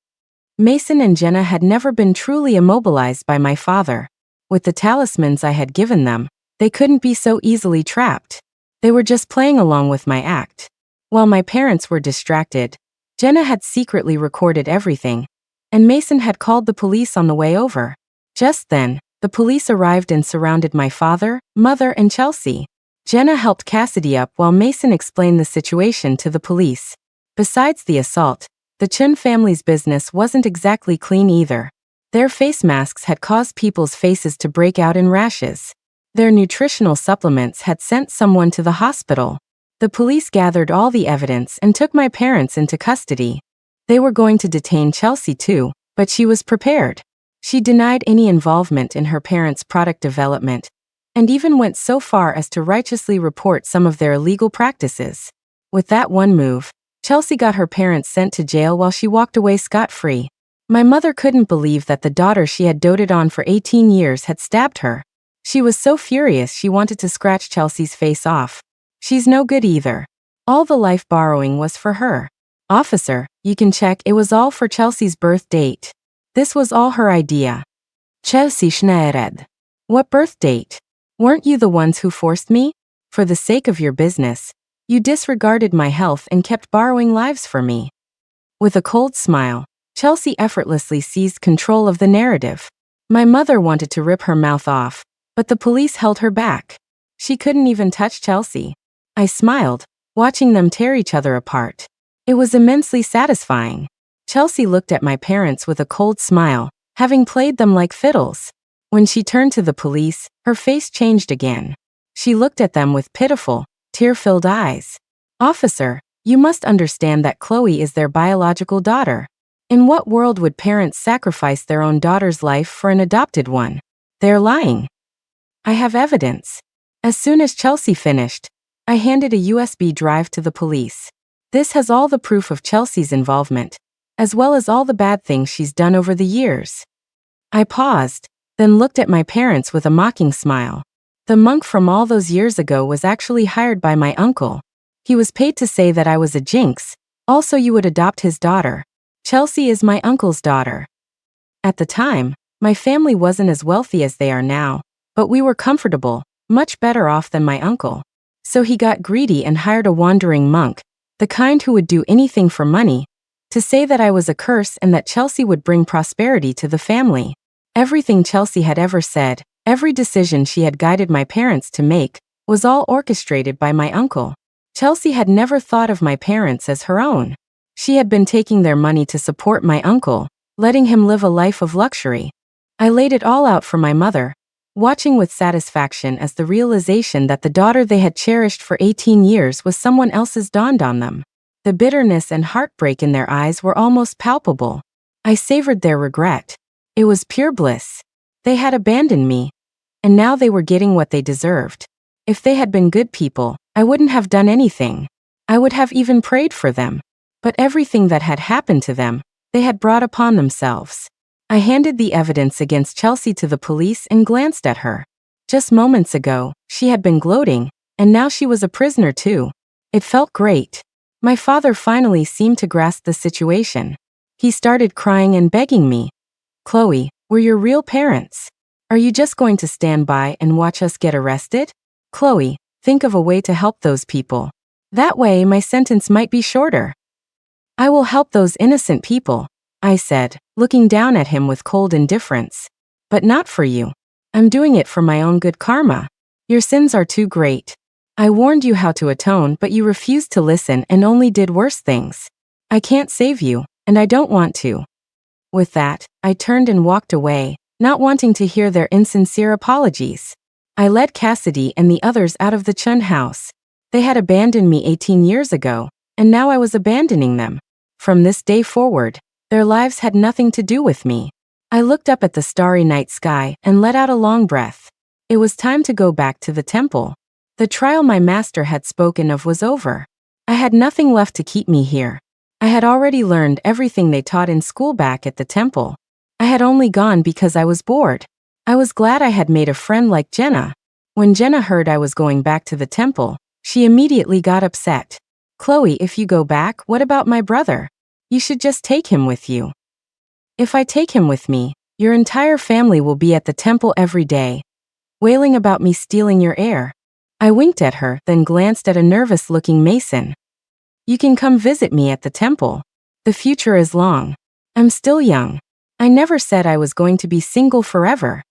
Mason and Jenna had never been truly immobilized by my father. With the talismans I had given them, they couldn't be so easily trapped. They were just playing along with my act. While my parents were distracted, Jenna had secretly recorded everything, and Mason had called the police on the way over. Just then, the police arrived and surrounded my father, mother, and Chelsea. Jenna helped Cassidy up while Mason explained the situation to the police. Besides the assault, the Chun family's business wasn't exactly clean either. Their face masks had caused people's faces to break out in rashes. Their nutritional supplements had sent someone to the hospital. The police gathered all the evidence and took my parents into custody. They were going to detain Chelsea too, but she was prepared. She denied any involvement in her parents' product development, and even went so far as to righteously report some of their illegal practices. With that one move, Chelsea got her parents sent to jail while she walked away scot-free. My mother couldn't believe that the daughter she had doted on for 18 years had stabbed her. She was so furious she wanted to scratch Chelsea's face off. She's no good either. All the life borrowing was for her. Officer, you can check it was all for Chelsea's birth date. This was all her idea. Chelsea Schneered. What birth date? Weren't you the ones who forced me? For the sake of your business, you disregarded my health and kept borrowing lives for me. With a cold smile, Chelsea effortlessly seized control of the narrative. My mother wanted to rip her mouth off, but the police held her back. She couldn't even touch Chelsea. I smiled, watching them tear each other apart. It was immensely satisfying. Chelsea looked at my parents with a cold smile, having played them like fiddles. When she turned to the police, her face changed again. She looked at them with pitiful, tear-filled eyes. Officer, you must understand that Chloe is their biological daughter. In what world would parents sacrifice their own daughter's life for an adopted one? They're lying. I have evidence. As soon as Chelsea finished, I handed a USB drive to the police. This has all the proof of Chelsea's involvement, as well as all the bad things she's done over the years. I paused, then looked at my parents with a mocking smile. The monk from all those years ago was actually hired by my uncle. He was paid to say that I was a jinx, also you would adopt his daughter. Chelsea is my uncle's daughter. At the time, my family wasn't as wealthy as they are now, but we were comfortable, much better off than my uncle. So he got greedy and hired a wandering monk, the kind who would do anything for money, to say that I was a curse and that Chelsea would bring prosperity to the family. Everything Chelsea had ever said, every decision she had guided my parents to make, was all orchestrated by my uncle. Chelsea had never thought of my parents as her own. She had been taking their money to support my uncle, letting him live a life of luxury. I laid it all out for my mother, watching with satisfaction as the realization that the daughter they had cherished for 18 years was someone else's dawned on them. The bitterness and heartbreak in their eyes were almost palpable. I savored their regret. It was pure bliss. They had abandoned me, and now they were getting what they deserved. If they had been good people, I wouldn't have done anything. I would have even prayed for them. But everything that had happened to them, they had brought upon themselves. I handed the evidence against Chelsea to the police and glanced at her. Just moments ago, she had been gloating, and now she was a prisoner too. It felt great. My father finally seemed to grasp the situation. He started crying and begging me. Chloe, we're your real parents. Are you just going to stand by and watch us get arrested? Chloe, think of a way to help those people. That way my sentence might be shorter. I will help those innocent people, I said, looking down at him with cold indifference. But not for you. I'm doing it for my own good karma. Your sins are too great. I warned you how to atone, but you refused to listen and only did worse things. I can't save you, and I don't want to. With that, I turned and walked away, not wanting to hear their insincere apologies. I led Cassidy and the others out of the Chun house. They had abandoned me 18 years ago, and now I was abandoning them. From this day forward, their lives had nothing to do with me. I looked up at the starry night sky and let out a long breath. It was time to go back to the temple. The trial my master had spoken of was over. I had nothing left to keep me here. I had already learned everything they taught in school back at the temple. I had only gone because I was bored. I was glad I had made a friend like Jenna. When Jenna heard I was going back to the temple, she immediately got upset. Chloe, if you go back, what about my brother? You should just take him with you. If I take him with me, your entire family will be at the temple every day, wailing about me stealing your heir. I winked at her, then glanced at a nervous-looking Mason. You can come visit me at the temple. The future is long. I'm still young. I never said I was going to be single forever.